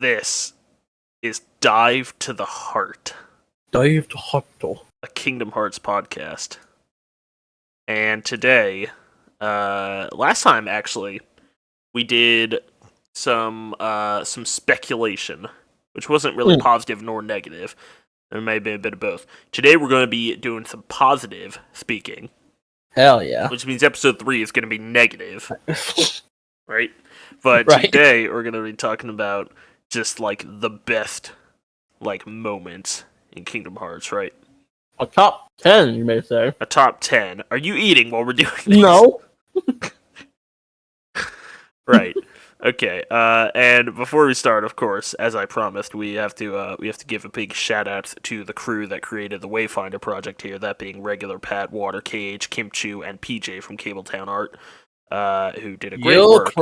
This is Dive to the Heart, Dive to Heart. a Kingdom Hearts podcast. And today, last time actually, we did some speculation, which wasn't really positive nor negative. There may have been a bit of both. Today we're going to be doing some positive speaking. Hell yeah. Which means episode 3 is going to be negative. Right? But Right. today we're going to be talking about just like the best like moments in Kingdom Hearts, right? A top 10, you may say. A top 10. Are you eating while we're doing this? No. Right. Okay. And before we start, of course, as I promised, we have to give a big shout out to the crew that created the Wayfinder Project here. That being regular Pat, WaterKH, Kimpchuu, and PJ from CableTownArt, who did a great work.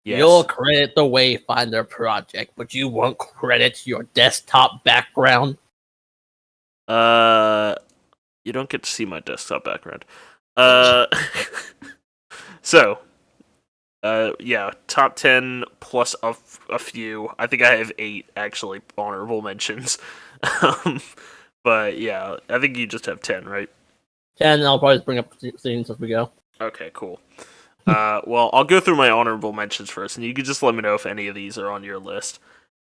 Yes. You'll credit the Wayfinder Project, but you won't credit your desktop background. You don't get to see my desktop background. So. Yeah, top 10 plus a few. I think I have 8, actually, honorable mentions. But yeah, I think you just have 10, right? 10, I'll probably just bring up scenes as we go. Okay, cool. Well, I'll go through my honorable mentions first, and you can just let me know if any of these are on your list.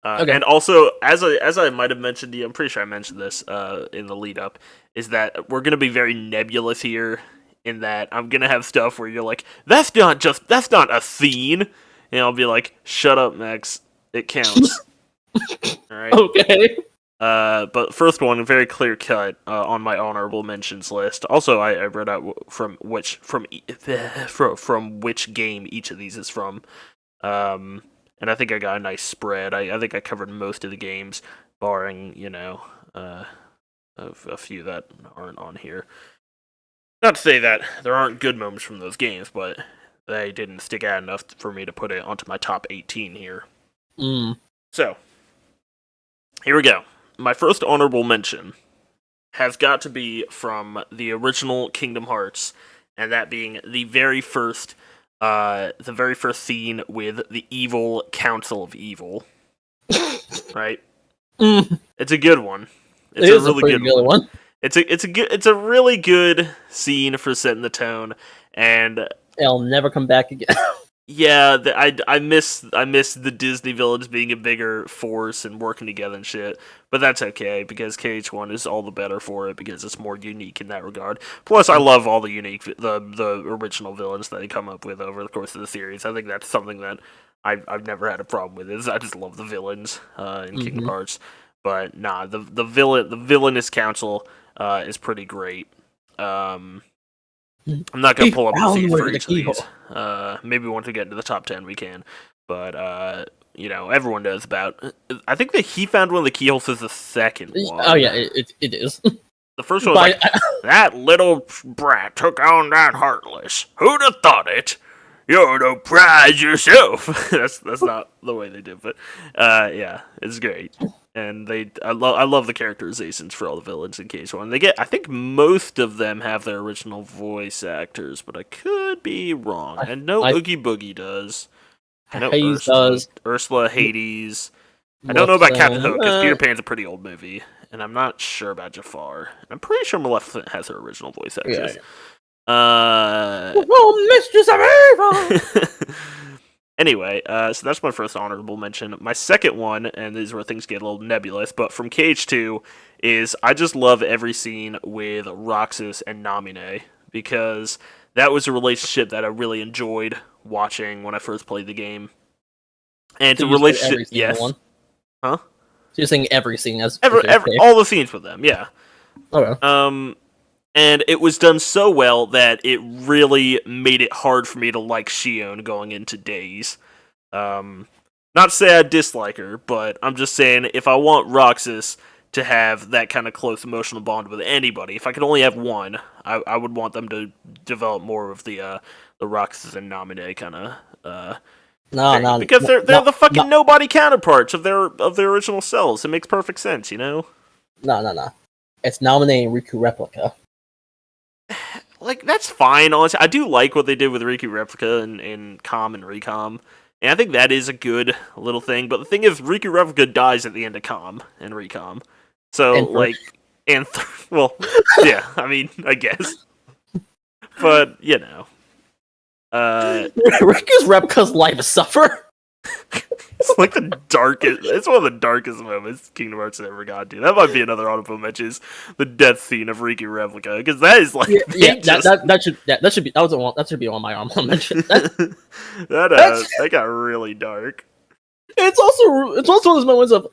Okay. And also, as I might have mentioned to you, I'm pretty sure I mentioned this in the lead-up, is that we're going to be very nebulous here. In that I'm gonna have stuff where you're like, that's not a scene, and I'll be like, shut up, Max, it counts. All right. Okay. But first one, very clear cut on my honorable mentions list. Also, I read out from which game each of these is from, and I think I got a nice spread. I think I covered most of the games, barring a few that aren't on here. Not to say that there aren't good moments from those games, but they didn't stick out enough for me to put it onto my top 18 here. So, here we go. My first honorable mention has got to be from the original Kingdom Hearts, and that being the very first scene with the evil Council of Evil. Right? It's a good one. It's a really good one. It's a really good scene for setting the tone, and it'll never come back again. Yeah, I miss the Disney villains being a bigger force and working together and shit, but that's okay because KH1 is all the better for it because it's more unique in that regard. Plus, I love all the the original villains that they come up with over the course of the series. I think that's something that I've never had a problem with. Is I just love the villains in Kingdom Hearts, but nah, the villainous council. Is pretty great. I'm not going to pull up the scenes for each of these. Maybe once we get into the top 10 we can. But, everyone knows about... I think that he found one of the keyholes is the second one. Oh, yeah, it is. The first one was that little brat took on that Heartless. Who'd have thought it? You're no prize yourself. that's not the way they did, but, yeah, it's great. And I love the characterizations for all the villains in KH1. I think most of them have their original voice actors, but I could be wrong. And Oogie Boogie does. I know Hades does. Ursula, Hades. I don't know about Captain Hook, because Peter Pan's a pretty old movie. And I'm not sure about Jafar. I'm pretty sure Maleficent has her original voice actors. Yeah. Mistress of Evil! Anyway, so that's my first honorable mention. My second one, and these are where things get a little nebulous, but from KH2, is I just love every scene with Roxas and Namine, because that was a relationship that I really enjoyed watching when I first played the game. And so it's a relationship, yes. One? Huh? So you're saying every scene as all the scenes with them, yeah. Okay. And it was done so well that it really made it hard for me to like Xion going into Days. Not to say I dislike her, but I'm just saying if I want Roxas to have that kind of close emotional bond with anybody, if I could only have one, I would want them to develop more of the Roxas and Namine kind of No, because they're the fucking nobody counterparts of their original selves. It makes perfect sense, you know? No. It's Namine and Riku Replica. Like, that's fine, honestly. I do like what they did with Riku Replica and Com and Recom. And I think that is a good little thing. But the thing is, Riku Replica dies at the end of Com and Recom. So, And like, well, yeah, I mean, I guess. But, you know. Riku's Replica's life is suffer. It's like the darkest. It's one of the darkest moments Kingdom Hearts ever got to. That might be another honorable mention. Is the death scene of Riku Replica, because that is like that should be on my honorable mention. That got really dark. It's also one of those moments of,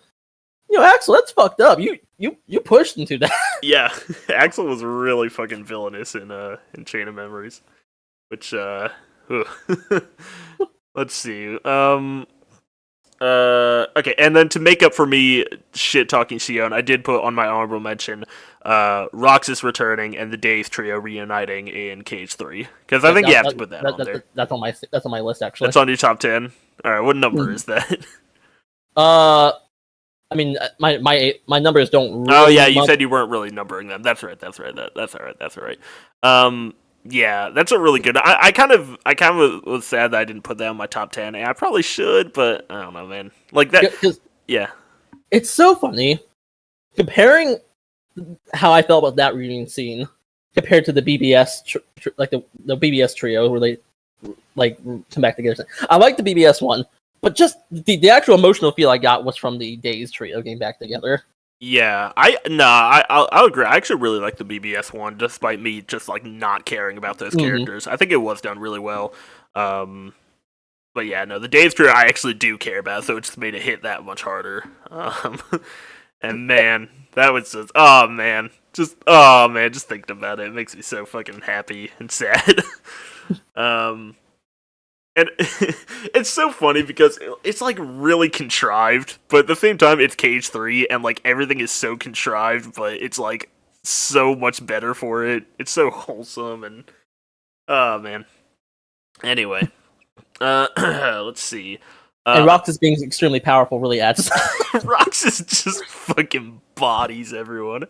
Axel, that's fucked up. You pushed into that. Yeah, Axel was really fucking villainous in Chain of Memories, which let's see. Okay, and then to make up for me shit talking Sion, I did put on my honorable mention Roxas returning and the Days trio reuniting in Cage 3, because I think you have to put that on there. That's on my list, actually. That's on your top 10. All right, what number is that? I mean, my numbers don't. Really oh yeah, you said you weren't really numbering them. That's right. That's all right. Yeah, that's a really good. I kind of was sad that I didn't put that on my top 10. And I probably should, but I don't know, man. Like that. Yeah. It's so funny comparing how I felt about that reunion scene compared to the BBS, like the BBS trio where they like come back together. I like the BBS one, but just the actual emotional feel I got was from the Days trio getting back together. Yeah, I'll agree. I actually really like the BBS one, despite me just like not caring about those characters. I think it was done really well. But yeah, no, the Days trio I actually do care about, so it just made it hit that much harder. And man, that was just just thinking about it makes me so fucking happy and sad. And it's so funny because it's like really contrived, but at the same time it's Cage 3 and like everything is so contrived, but it's like so much better for it. It's so wholesome and oh man. Anyway, let's see. And Roxas being extremely powerful really adds. Roxas just fucking bodies everyone.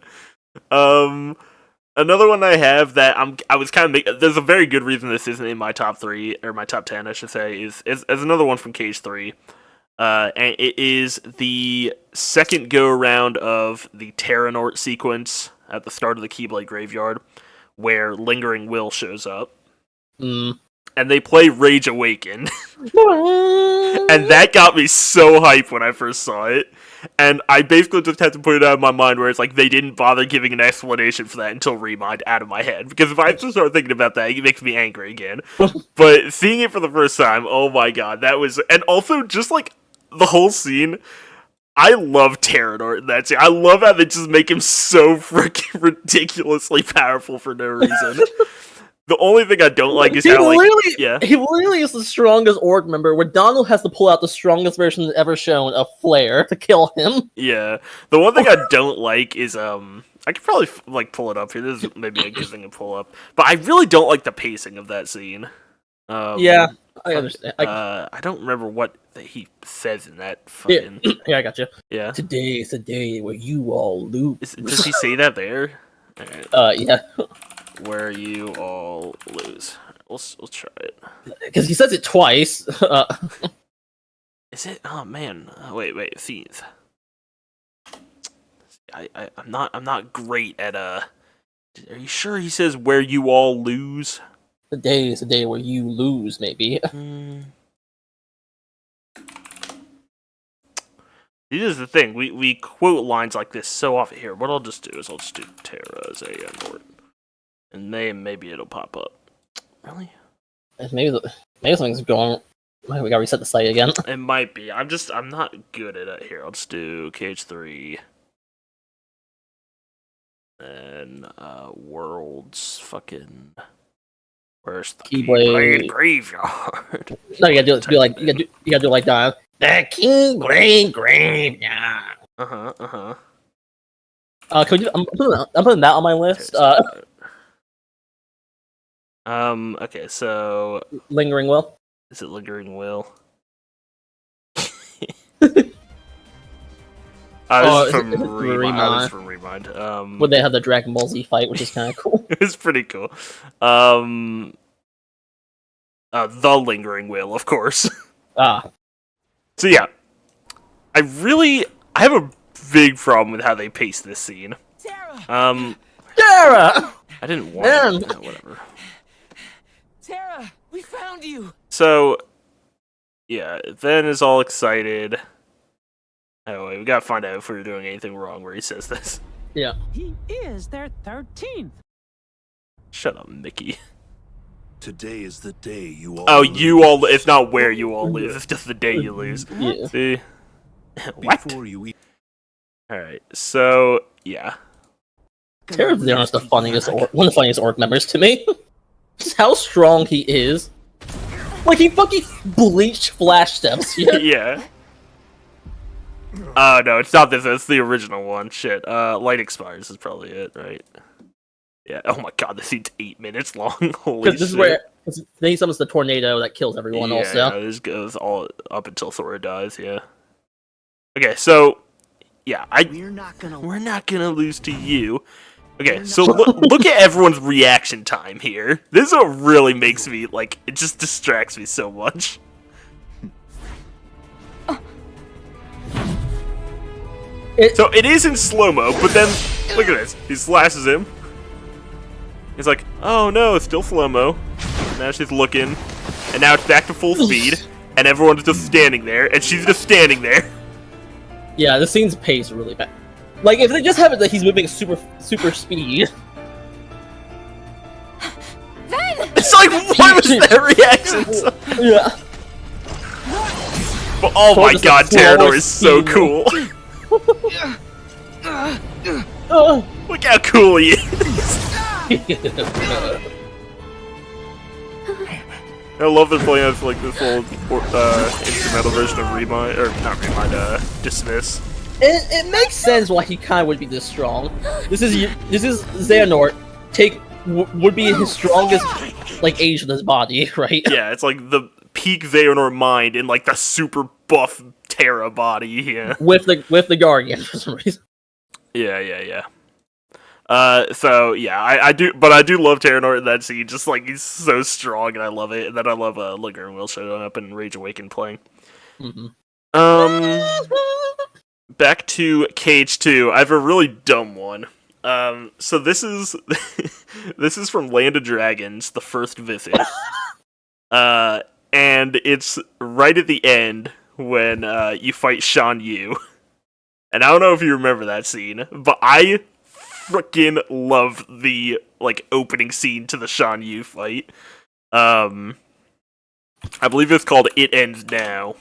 Another one I have that I was kind of there's a very good reason this isn't in my top 3 or my top 10 I should say is another one from Cage 3, and it is the second go around of the Terranort sequence at the start of the Keyblade Graveyard, where Lingering Will shows up, and they play Rage Awaken, and that got me so hyped when I first saw it. And I basically just had to put it out of my mind where it's like they didn't bother giving an explanation for that until Remind out of my head. Because if I just start thinking about that, it makes me angry again. But seeing it for the first time, oh my god, that was... And also, just like, the whole scene, I love Terranort in that scene. I love how they just make him so freaking ridiculously powerful for no reason. The only thing I don't like is how, like, he literally is the strongest org member, where Donald has to pull out the strongest version ever shown of Flare to kill him. Yeah. The one thing I don't like is, I could probably, like, pull it up here. This is maybe a good thing to pull up. But I really don't like the pacing of that scene. Yeah, I understand. I don't remember what he says in that fucking... Yeah, I got you. Yeah. Today is the day where you all lose. Does he say that there? Right. Yeah. Where you all lose. We'll try it. Because he says it twice. Is it? Oh man. Wait. Scenes. I'm not great at Are you sure he says where you all lose? The day is the day where you lose, maybe. This is the thing. We quote lines like this so often. Here, what I'll just do is I'll just do Terra Norton. And maybe it'll pop up. Really? Maybe something's going. We gotta reset the site again. It might be. I'm not good at it. Here, I'll just do Cage 3. And Worlds fucking. Where's the Keyblade Graveyard? No, you gotta do like the Keyblade Graveyard. Can we I'm putting that on my list. Okay, so... Lingering Will? Is it Lingering Will? This is from Remind. Where they have the Dragon Ball Z fight, which is kind of cool. It's pretty cool. The Lingering Will, of course. So yeah, I have a big problem with how they pace this scene. Tara! Tara! I didn't want it. Whatever. Tara, we found you! So, yeah, Ben is all excited. Oh, wait, we gotta find out if we were doing anything wrong where he says this. Yeah. He is their 13th. Shut up, Mickey. Today is the day you all. Oh, lose. you all. It's not where you all lose. It's just the day you lose. Yeah. See? What? Before you eat. Alright, so, yeah. Tara's the honest, one of the funniest orc members to me. Just how strong he is. Like, he fucking bleached flash steps. Yeah. Yeah. Oh, no, it's not this. It's the original one. Shit. Light expires is probably it, right? Yeah. Oh my god, this scene's 8 minutes long. Holy Because this shit. is where then he summons the tornado that kills everyone. Yeah, Also, this goes all up until Thor dies. Yeah. Okay, so yeah, We're not gonna we're not gonna lose to you. Okay, so look at everyone's reaction time here. This is what really makes me like. It just distracts me so much. So it is in slow mo, but then look at this. He slashes him. He's like, "Oh no, it's still slow mo." Now she's looking, and now it's back to full speed, and everyone's just standing there, and she's just standing there. yeah, the scene's pace really bad. Like, if they just have it that he's moving super speed. It's like, why was that reaction? Yeah. But, oh Thor my just god, a flawless Terranor is so speed cool. Oh. Look how cool he is. I love they're playing as like this little instrumental version of Remind, or not Remind, Dismiss. It makes sense why he kind of would be this strong. This is Xehanort. Would be his strongest like age of his body, right? Yeah, it's like the peak Xehanort mind in like the super buff Terra body. Yeah. With the Guardian for some reason. Yeah. So yeah, I do love Terranor in that scene. Just like he's so strong, and I love it. And then I love Ligger Will showing up and Rage Awaken playing. Mm-hmm. Back to KH2. I have a really dumb one. So this is this is from Land of Dragons, the first visit. And it's right at the end when you fight Shan Yu. And I don't know if you remember that scene, but I freaking love the like opening scene to the Shan Yu fight. I believe it's called It Ends Now.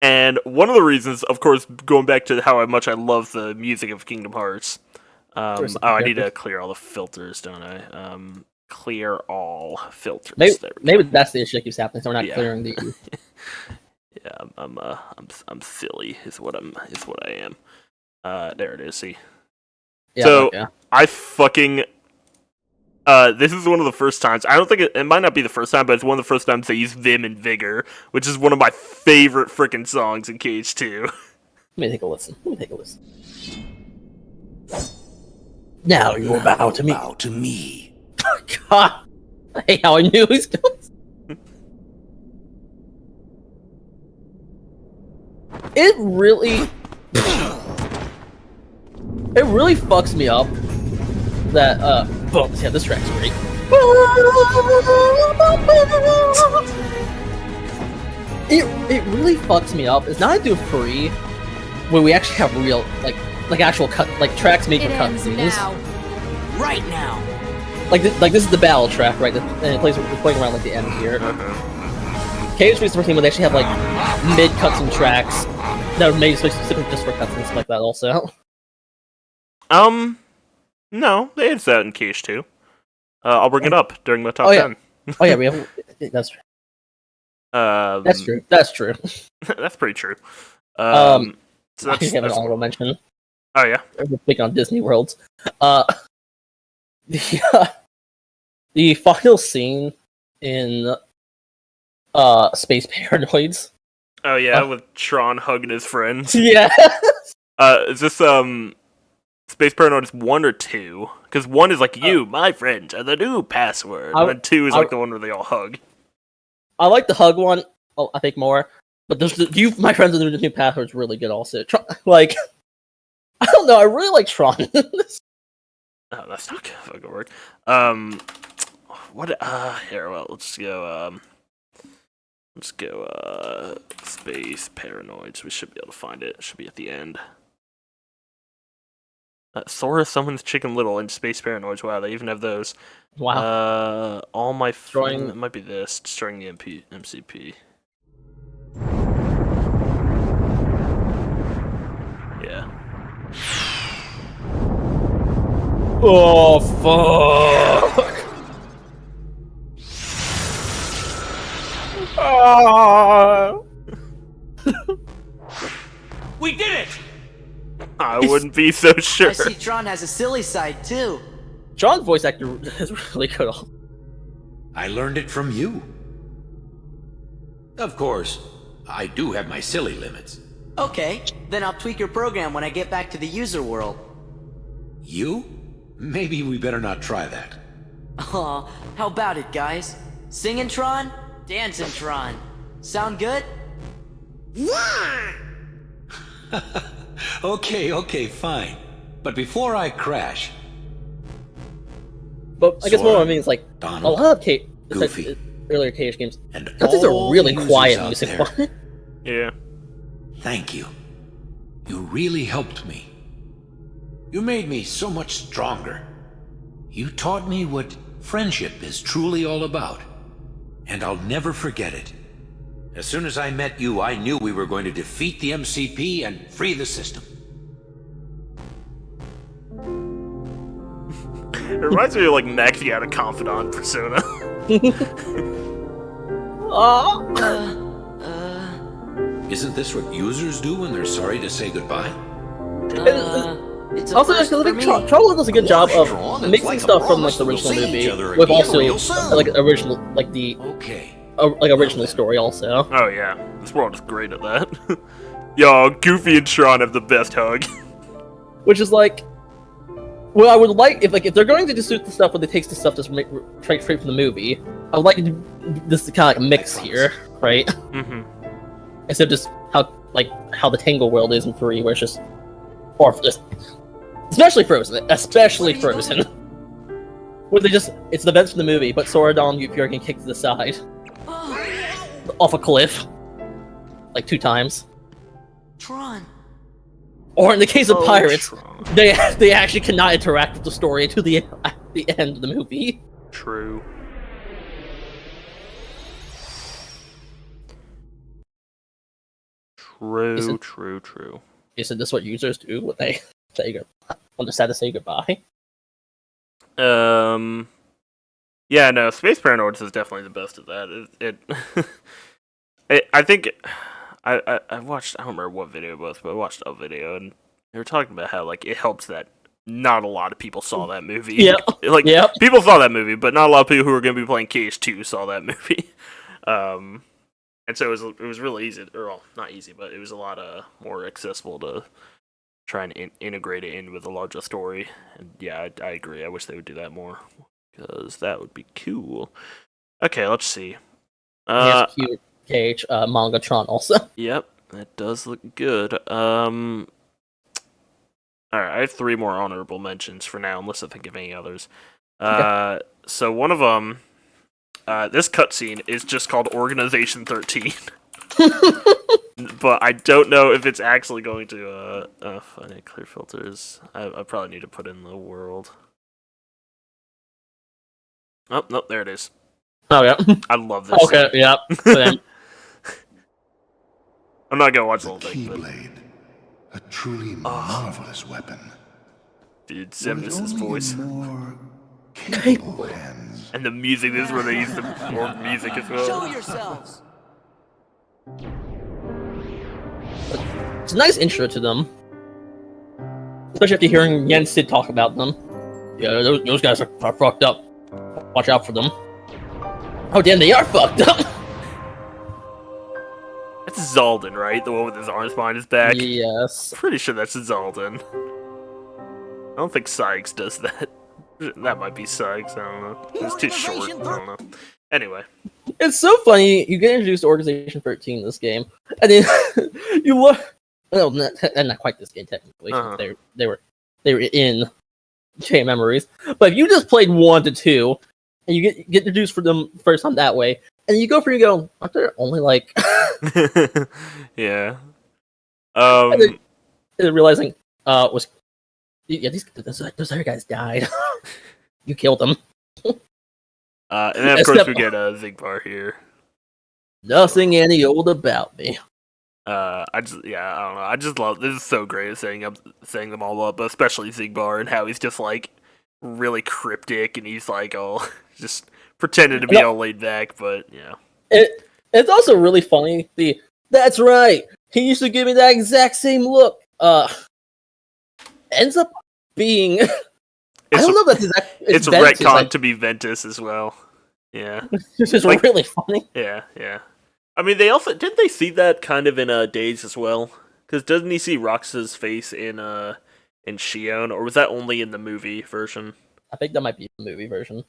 And one of the reasons, of course, going back to how much I love the music of Kingdom Hearts. I need to clear all the filters, don't I? Clear all filters. Maybe that's the issue that keeps happening. So we're not clearing the. Yeah, I'm silly. Is what I am. There it is. See. Yeah, So yeah. I fucking. This is one of the first times. I don't think it might not be the first time, but it's one of the first times they use Vim and Vigor, which is one of my favorite freaking songs in KH2. Let me take a listen. Now you will bow to me. Bow to me. God, I hate how I knew he's going. It really fucks me up that boom, yeah, this track's great. It really fucks me up. It's not I do free when we actually have real like actual cut like tracks made for cutscenes. Right now. Like this is the battle track, right? And it plays playing around like the end here. KH is the first game where they actually have like mid cutscene tracks that are made specifically just for cutscenes and stuff like that. Also, no, they had that in KH2. I'll bring it up during the top Oh, yeah. 10. oh yeah, we have that's true. That's true. That's true. That's pretty true. So I that's, have an honorable mention. oh yeah. We're big on Disney Worlds. The final scene in Space Paranoids. Oh yeah, with Tron hugging his friends. Yeah. Is this Space Paranoid 1 or 2? Because 1 is like you, my friend, and the new password. And then 2 is like the one where they all hug. I like the hug one. I think more. But you, my friends, in the new Pathway is really good. Also, like, I don't know. I really like Tron. Oh, that's not gonna fucking work. What? Here. Well, let's go. Space Paranoids. We should be able to find it. It should be at the end. Sora summons Chicken Little and Space Paranoids. Wow, they even have those. Wow. All my Destroying... It might be this. Destroying the MCP. Yeah. Oh fuck! We did it! I wouldn't be so sure. I see Tron has a silly side too. John's voice actor is really good. I learned it from you. Of course, I do have my silly limits. Okay, then I'll tweak your program when I get back to the user world. You? Maybe we better not try that. Aw, how about it, guys? Singing Tron, dancing Tron. Sound good? Okay, fine. But before I crash... But I guess what I mean is like Donald, a lot of Goofy, earlier KH games. and This is a all really users quiet out music there. one. Yeah. Thank you. You really helped me. You made me so much stronger. You taught me what friendship is truly all about. And I'll never forget it. As soon as I met you, I knew we were going to defeat the MCP and free the system. It reminds me of like Maxi out of Confidant Persona. Isn't this what users do when they're sorry to say goodbye? It's a Also, first I for think me. Tron does a good job of Tron, it's mixing like a stuff from like promise the we'll original see each movie other with again also real soon. like original, like the Okay. like original story also. Oh yeah, this world is great at that. Yo, Goofy and Tron have the best hug. Which is like, well, I would like if they're going to just do the stuff where they take the stuff just straight from the movie. I would like to do this kind of like a mix here, right? Mm-hmm. Instead of just how the Tangle world is in 3, where it's just, or just, especially Frozen, where they just, it's the events from the movie, but Sora and Yuffie are getting kicked to the side off a cliff like 2 times. Tron. Or in the case of Pirates, Tron. they actually cannot interact with the story until the end of the movie. True. True. Isn't this what users do when they decide to say goodbye? Yeah, no, Space Paranoids is definitely the best at that. I think I watched, I don't remember what video it was, but I watched a video and they were talking about how like it helps that not a lot of people saw that movie. Yep. Yep. People saw that movie, but not a lot of people who were going to be playing KH2 saw that movie. And so it was really easy, or well, not easy, but it was a lot more accessible to try and integrate it in with a larger story. And yeah, I agree. I wish they would do that more because that would be cool. Okay, let's see. Yes, cute KH manga Tron also. Yep, that does look good. Alright, I have 3 more honorable mentions for now, unless I think of any others. Okay. So one of them, this cutscene is just called Organization 13. But I don't know if it's actually going to, find it, clear filters. I probably need to put in the world. Oh, nope, there it is. Oh yeah. I love this. Okay, scene. yeah. Same. I'm not gonna watch the whole The thing, but Keyblade, a truly marvelous weapon. dude, With Semnus's only voice. more capable hands. And the music, this is where they use the more music as well. Show yourselves. It's a nice intro to them. Especially after hearing Yen Sid talk about them. Yeah, those guys are fucked up. Watch out for them. Oh damn, they are fucked up! That's Zalden, right? The one with his arms behind his back? Yes. Pretty sure that's Zalden. I don't think Sykes does that. That might be Sykes, I don't know. It's too short, I don't know. Anyway. It's so funny. You get introduced to Organization 13 in this game, and then you look. Well, not quite this game technically. They were in Chain Memories, but if you just played 1 to 2, and you get introduced for them first time that way, and you go, aren't there only like? Yeah. And then realizing, those other guys died. You killed them. And then of course we get Zigbar here. Nothing any old about me. I don't know. I just love this. Is so great at setting them all up, but especially Zigbar and how he's just like really cryptic and he's like just pretending to be all laid back, but yeah. It's also really funny. That's right. He used to give me that exact same look. Ends up being. I don't know if that's it's retconned to be Ventus as well. Yeah, this is like, really funny. Yeah. I mean, didn't they see that kind of in Days as well? Because doesn't he see Roxa's face in Shion, or was that only in the movie version? I think that might be the movie version.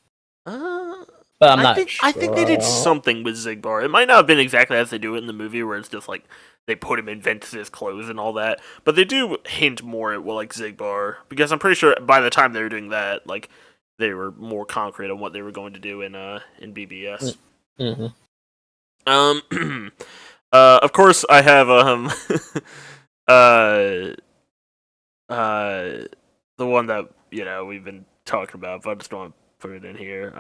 But I'm not sure. I think they did something with Zigbar. It might not have been exactly as they do it in the movie, where it's just like they put him in Ventus's clothes and all that. But they do hint more at Zigbar, because I'm pretty sure by the time they were doing that, like they were more concrete on what they were going to do in BBS. Mm-hmm. Of course, I have the one that we've been talking about, but I just don't want to put it in here.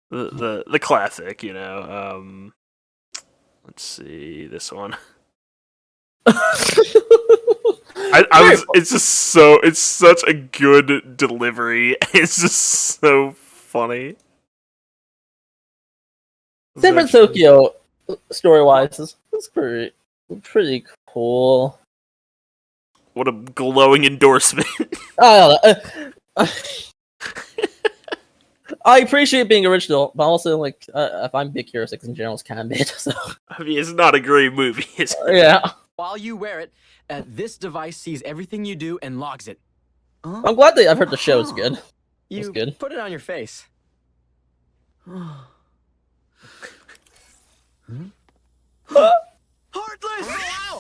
The classic, let's see this one. It's such a good delivery. It's just so funny. San Francisco, story-wise, is pretty cool. What a glowing endorsement. I appreciate being original, but also, like, if I'm big Hero 6 in general, it's kind of mid, so... I mean, it's not a great movie, is it? Yeah. While you wear it, this device sees everything you do and logs it. I'm glad that I've heard the show is good. You good. Put it on your face. Heartless!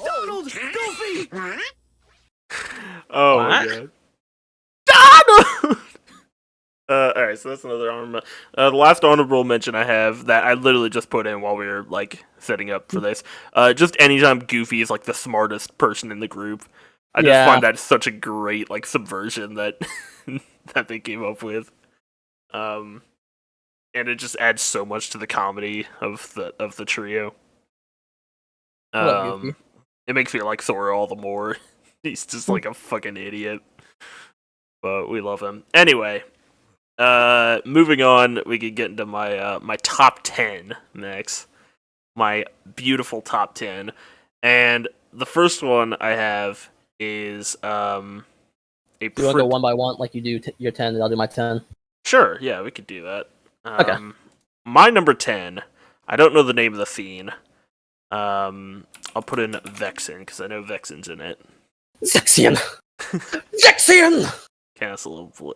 Donald! Goofy! Oh my god. Donald! Alright, so that's another honorable. The last honorable mention I have that I literally just put in while we were like setting up for this. Just anytime Goofy is like the smartest person in the group, I just find that such a great like subversion that that they came up with. And it just adds so much to the comedy of the trio. It makes me like Thor all the more. He's just like a fucking idiot, but we love him anyway. Moving on, we could get into my my top 10 next. My beautiful top 10, and the first one I have is You want to go one by one, like you do your 10, and I'll do my 10? Sure, yeah, we could do that. Okay. My number 10, I don't know the name of the fiend. I'll put in Vexen, because I know Vexen's in it. Zexion! Zexion!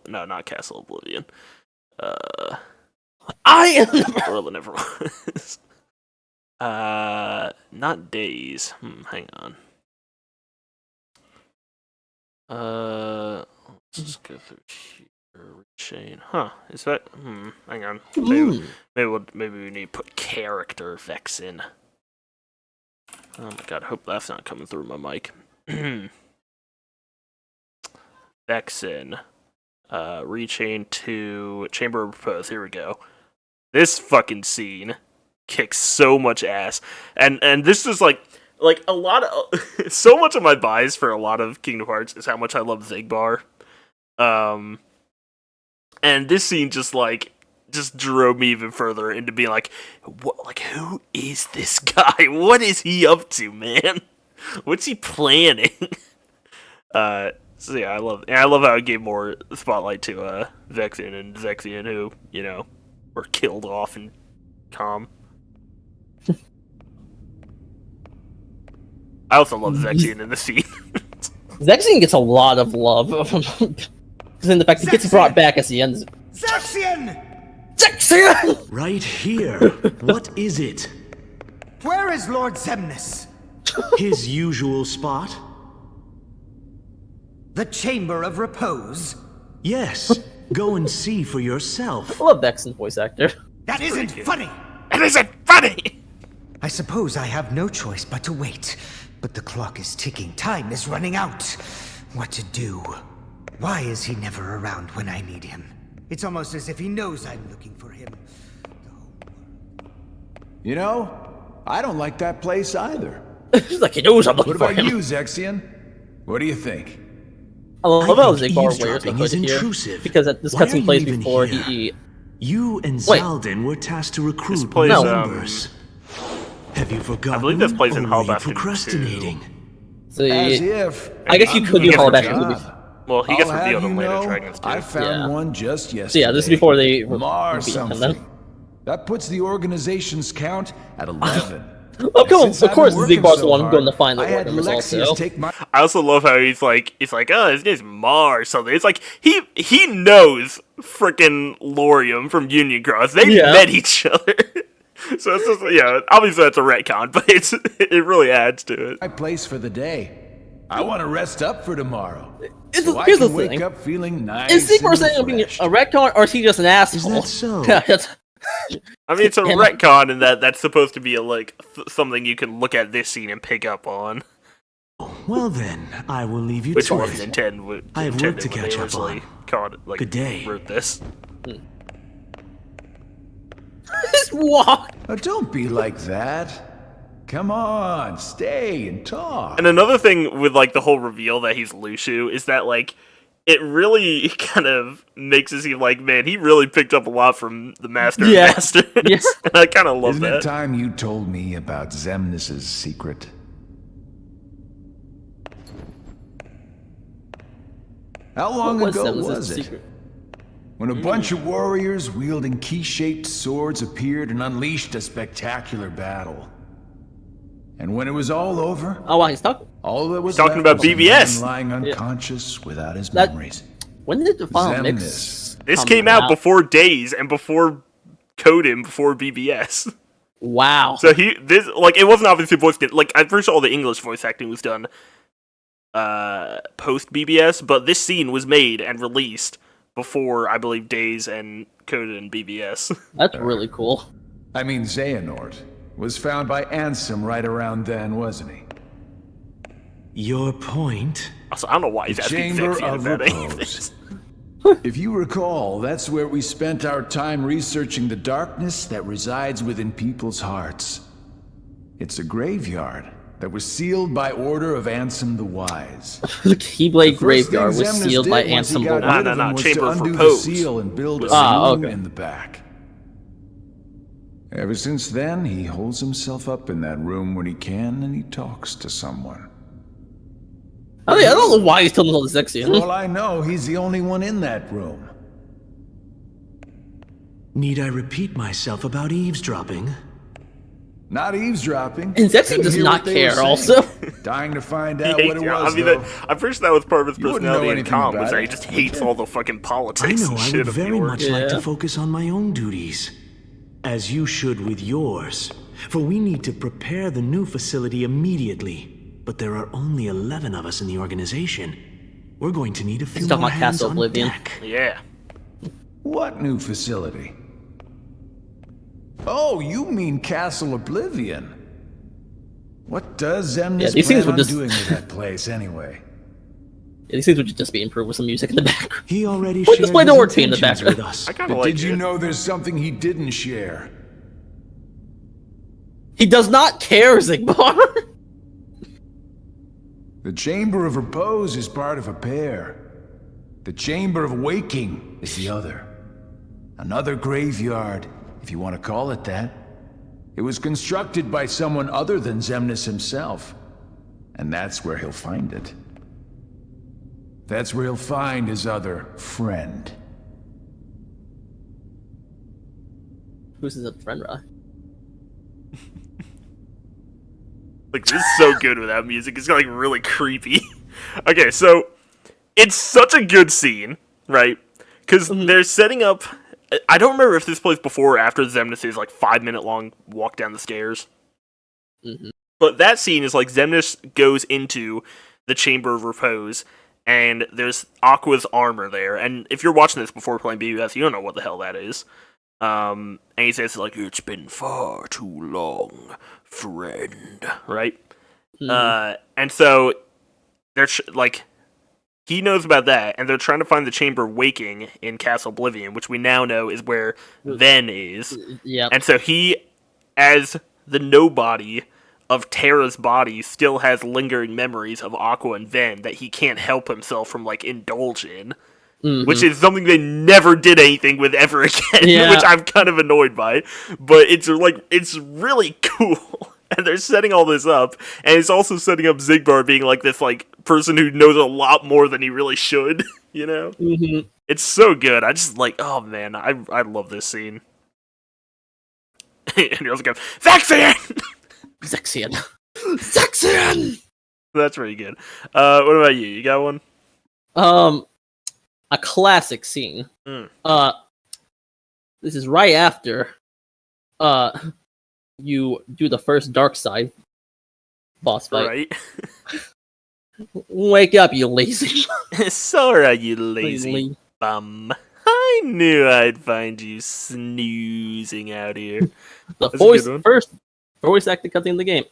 No, not Castle Oblivion. I am Well, it never was. Not Days. Hang on. Let's just go through here. Chain. Huh? Is that? Hang on. Maybe we need to put character Vexen. Oh my god! I hope that's not coming through my mic. Vexen. Rechain to Chamber of Repose. Here we go. This fucking scene kicks so much ass, and this is like a lot of so much of my buys for a lot of Kingdom Hearts is how much I love Zigbar. And this scene just drove me even further into being like, what? Like, who is this guy? What is he up to, man? What's he planning? So yeah, I love how it gave more spotlight to Vexen and Zexion, who were killed off in Calm. I also love Zexion in the scene. Zexion gets a lot of love. Because in the fact he gets brought back as the end. Zexion! Zexion! Right here. What is it? Where is Lord Zemnis? His usual spot? The Chamber of Repose? Yes. Go and see for yourself. I love Vexen's voice actor. That isn't funny! It isn't funny! I suppose I have no choice but to wait. But the clock is ticking. Time is running out. What to do? Why is he never around when I need him? It's almost as if he knows I'm looking for him. You know, I don't like that place either. He's like, he knows I'm looking What for about him. you, Zexion? What do you think? I love how Zigbar wears the eavesdropping hood is here. intrusive. Because this Why are cutscene you plays even before here? he... You and Wait. Zaldin were tasked to recruit plays, new um, members. Have you forgotten? I believe this plays in or Hall were you Bastion 2. procrastinating? So As if. I guess you I'm could do doing Hall a Bastion job. 2 before. Well, he I'll gets have revealed in you later know, Dragons too. I found Yeah. one just So yesterday. yeah, this is before they... Mar beat him something. then. That puts the organization's count at 11. Oh, come on. Since Of I've course, been working Zigbar's the so one hard, going to find the I had members Lexius also. take my I also love how he's like, oh, his name's Mar or something. It's like, he knows frickin' Lorium from Union Cross. They Yeah. met each other. So it's just, yeah, obviously that's a retcon, but it really adds to it. place for the day. I want to rest up for tomorrow. Here's So I the can wake thing. up feeling nice. Is Zigbar and saying I'm being refreshed. a retcon, or is he just an asshole? that so? Yeah, that's... I mean, it's a And- retcon, and that's supposed to be something you can look at this scene and pick up on, Well then, I will leave you which to wasn't it. intended. I have work to catch up on. Good day. Wrote this. Just walk. Oh, don't be like that. Come on, stay and talk. And another thing with like the whole reveal that he's Lushu is that like it really kind of makes it seem like, man, he really picked up a lot from the Master Yeah. and Master. Yes. And I kind of love Isn't that. it time you told me about Zemnis's secret? How long What ago Zemnis' was it? secret? When a bunch of warriors wielding key-shaped swords appeared and unleashed a spectacular battle. And when it was all over, Oh, wow, he's talking. all that was Talking left about was a BBS. man lying unconscious without his That- memories. When did the final Zemnis. mix This come came out before Days and before Coden, before BBS. Wow. So it wasn't obviously voice like I'm pretty sure all the English voice acting was done post BBS, but this scene was made and released before I believe Days and Coden and BBS. That's really cool. I mean, Xehanort was found by Ansem right around then, wasn't he? Your point? Also, I don't know why he's asking Chamber Zexion of about Repose. anything. If you recall, that's where we spent our time researching the darkness that resides within people's hearts. It's a graveyard that was sealed by order of Ansem the Wise. The Keyblade The first Graveyard thing was Zemnis sealed did by once he Ansem got the No, rid no, of no, him was Chamber to of undo the Repose. seal and build a Ah, room okay. in the back. Ever since then, he holds himself up in that room when he can, and he talks to someone. I don't know why he's telling all the For Zexion. all I know, he's the only one in that room. Need I repeat myself about eavesdropping? Not eavesdropping. And Zexion Couldn't does hear not what they were care, saying. also. Dying to find He out what hates it you. was, I mean, though. I'm pretty sure that was part of his You wouldn't know personality in anything com, was about that he it, just would hates you? all the fucking I politics know and I shit would of the very org. much like Yeah. to focus on my own duties, as you should with yours, for we need to prepare the new facility immediately. But there are only 11 of us in the organization. We're going to need a few He's talking more about hands Castle on Oblivion. deck. Yeah. What new facility? Oh, you mean Castle Oblivion. What does Zemnis these things plan were on just- doing with that place, anyway? Yeah, these things would just be improved with some music in the background. He already Wait, let's shared play the his orc theme in the intentions background. with us. I kind But of like did you it. know there's something he didn't share? He does not care, Zigbar. The Chamber of Repose is part of a pair. The Chamber of Waking is the other. Another graveyard, if you want to call it that. It was constructed by someone other than Zemnis himself. And that's where he'll find it. That's where he'll find his other friend. Who's his friend, Ra? Like, this is so good without music. It's like really creepy. Okay, so it's such a good scene, right? Because they're setting up. I don't remember if this plays before or after Xemnas' like 5-minute long walk down the stairs. Mm-hmm. But that scene is like Xemnas goes into the Chamber of Repose, and there's Aqua's armor there. And if you're watching this before playing BUS, you don't know what the hell that is. And he says like, "It's been far too long, friend." Right? Mm-hmm. And so they're like. He knows about that, and they're trying to find the Chamber Waking in Castle Oblivion, which we now know is where Ven is. Yeah. And so he, as the nobody of Terra's body, still has lingering memories of Aqua and Ven that he can't help himself from, like, indulge in. Mm-hmm. Which is something they never did anything with ever again, Yeah. which I'm kind of annoyed by. But it's, like, it's really cool. And they're setting all this up, and it's also setting up Zigbar being like this like person who knows a lot more than he really should, you know? Mm-hmm. It's so good. I just like, oh man, I love this scene. And you're also going, Zaxian! Zaxian! Zaxian! That's pretty good. What about you? You got one? A classic scene. Mm. This is right after, you do the first dark side boss fight. Right. Wake up, you lazy. Sorry, you lazy bum. I knew I'd find you snoozing out here. The That's first voice acting cutscene in the game.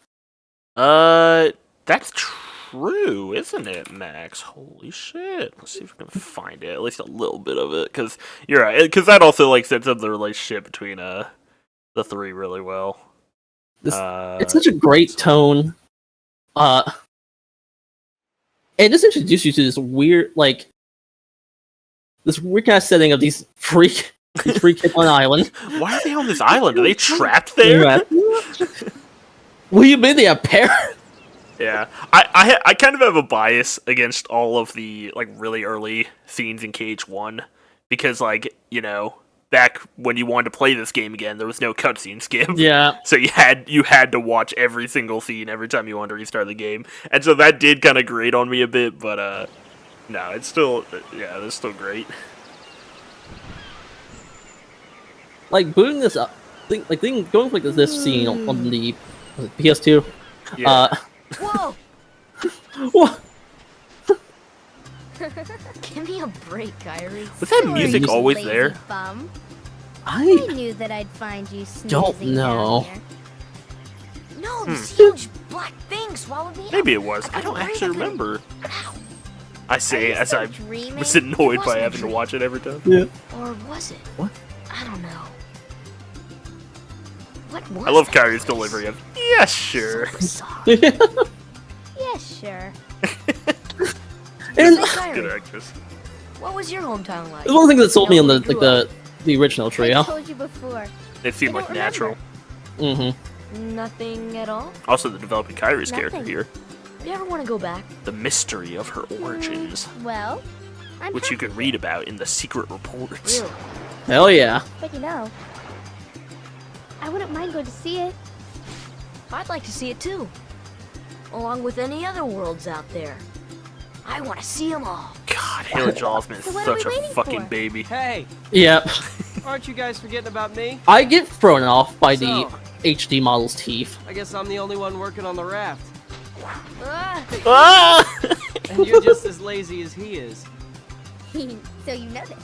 That's true, isn't it, Max? Holy shit. Let's see if we can find it, at least a little bit of it, because you're right, because that also, like, sets up the relationship between, the three really well. It's such a great tone. It just introduced you to this weird, like, this weird kind of setting of these freak kids on an island. Why are they on this island? Are they trapped there? What do you mean they have parents? Yeah, I kind of have a bias against all of the like really early scenes in KH1 because, like, you know, back when you wanted to play this game again, there was no cutscene skip. Yeah. So you had to watch every single scene every time you wanted to restart the game, and so that did kind of grate on me a bit. But no, it's still it's still great. Like booting this up, going for like this scene on the PS2. Yeah. Whoa! What? Give me a break, Kyrie. Was that music always lazy there? Bum. I knew that I'd find you snoozing don't know. down here. No, these huge black things swallowed me up. Maybe it was. I don't actually remember. I say as I was annoyed by having to watch it every time. Yeah. Or was it? What? I don't know. What was I love that Kyrie's place? delivery of yeah, sure. Yeah, sure. And Say, Kyrie, Good actress. what was your hometown like? it's one of the things that sold me on the You know where you the original grew trio. up. I told you before. It seemed I like don't natural. Mm-hmm. Nothing at all? Also, the developing Kyrie's character Nothing. here, You ever want to go back? the mystery of her origins, Well, I'm which you happy could read about in the secret reports. Really? Hell yeah. But you know, I wouldn't mind going to see it. I'd like to see it too. Along with any other worlds out there. I want to see them all. God, Haley Joel Osment is So what are such we a waiting fucking for? baby. Hey, Yep. aren't you guys forgetting about me? I get thrown off by the So? HD model's teeth. I guess I'm the only one working on the raft. Ah. Ah! And you're just as lazy as he is. So you know this.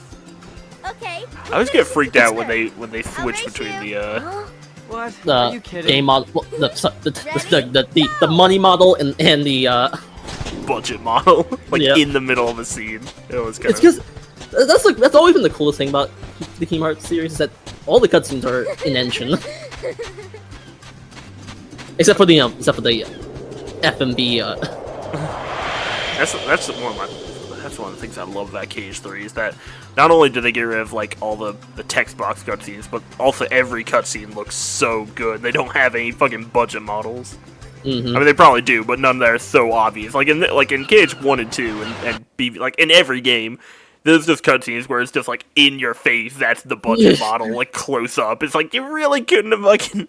Okay. I always get freaked out when they switch between the What? Are you The kidding? game model, the money model, and the budget model, like Yeah. in the middle of a scene. It was kind It's because that's always been the coolest thing about the Kingdom Hearts series is that all the cutscenes are in engine, except for the FMB. That's one of the things I love about KH3 is that not only do they get rid of like all the text box cutscenes, but also every cutscene looks so good. They don't have any fucking budget models. Mm-hmm. I mean, they probably do, but none that are so obvious. Like in KH1 and 2 and BB, like in every game, there's just cutscenes where it's just like in your face. That's the budget model, like close up. It's like you really couldn't have fucking.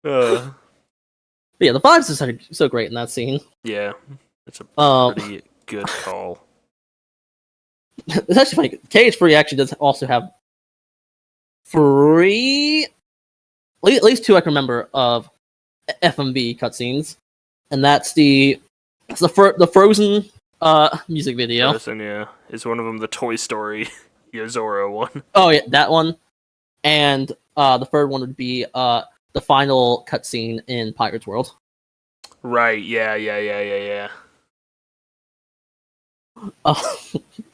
But yeah, the vibes are so great in that scene. Yeah, it's a pretty good call. It's actually funny. KH3 actually does also have three, at least two I can remember of FMV cutscenes, and that's the Frozen music video. Frozen, yeah. Is one of them the Toy Story Yozoro one? Oh yeah, that one. And the third one would be the final cutscene in Pirate's World. Right, yeah.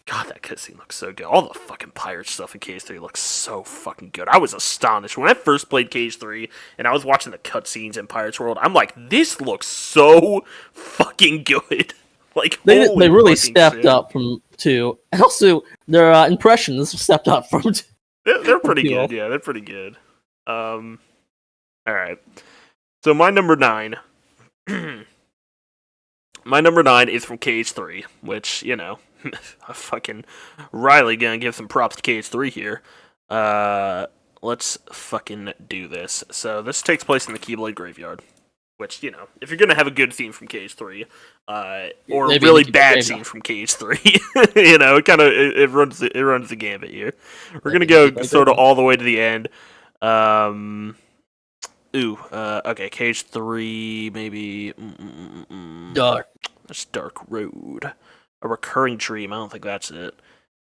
God, that cutscene looks so good. All the fucking pirate stuff in KH3 looks so fucking good. I was astonished. When I first played KH3 and I was watching the cutscenes in Pirate's World, I'm like, this looks so fucking good. Like, They really fucking stepped shit. up from 2. And also, their impressions stepped up from 2. They're pretty Cool. good, yeah, they're pretty good. Alright. So my number 9. My number 9 is from KH3, which, you know, fucking Riley gonna give some props to KH3 here. Let's fucking do this. So this takes place in the Keyblade Graveyard, which, you know, if you're gonna have a good theme from KH3, or a Maybe really the Keyblade bad Graveyard. scene from KH3, you know, it runs the gambit here. We're gonna go Keyblade sort of Graveyard. all the way to the end. Okay, KH3, maybe. Dark. That's Dark Road. A recurring dream. I don't think that's it.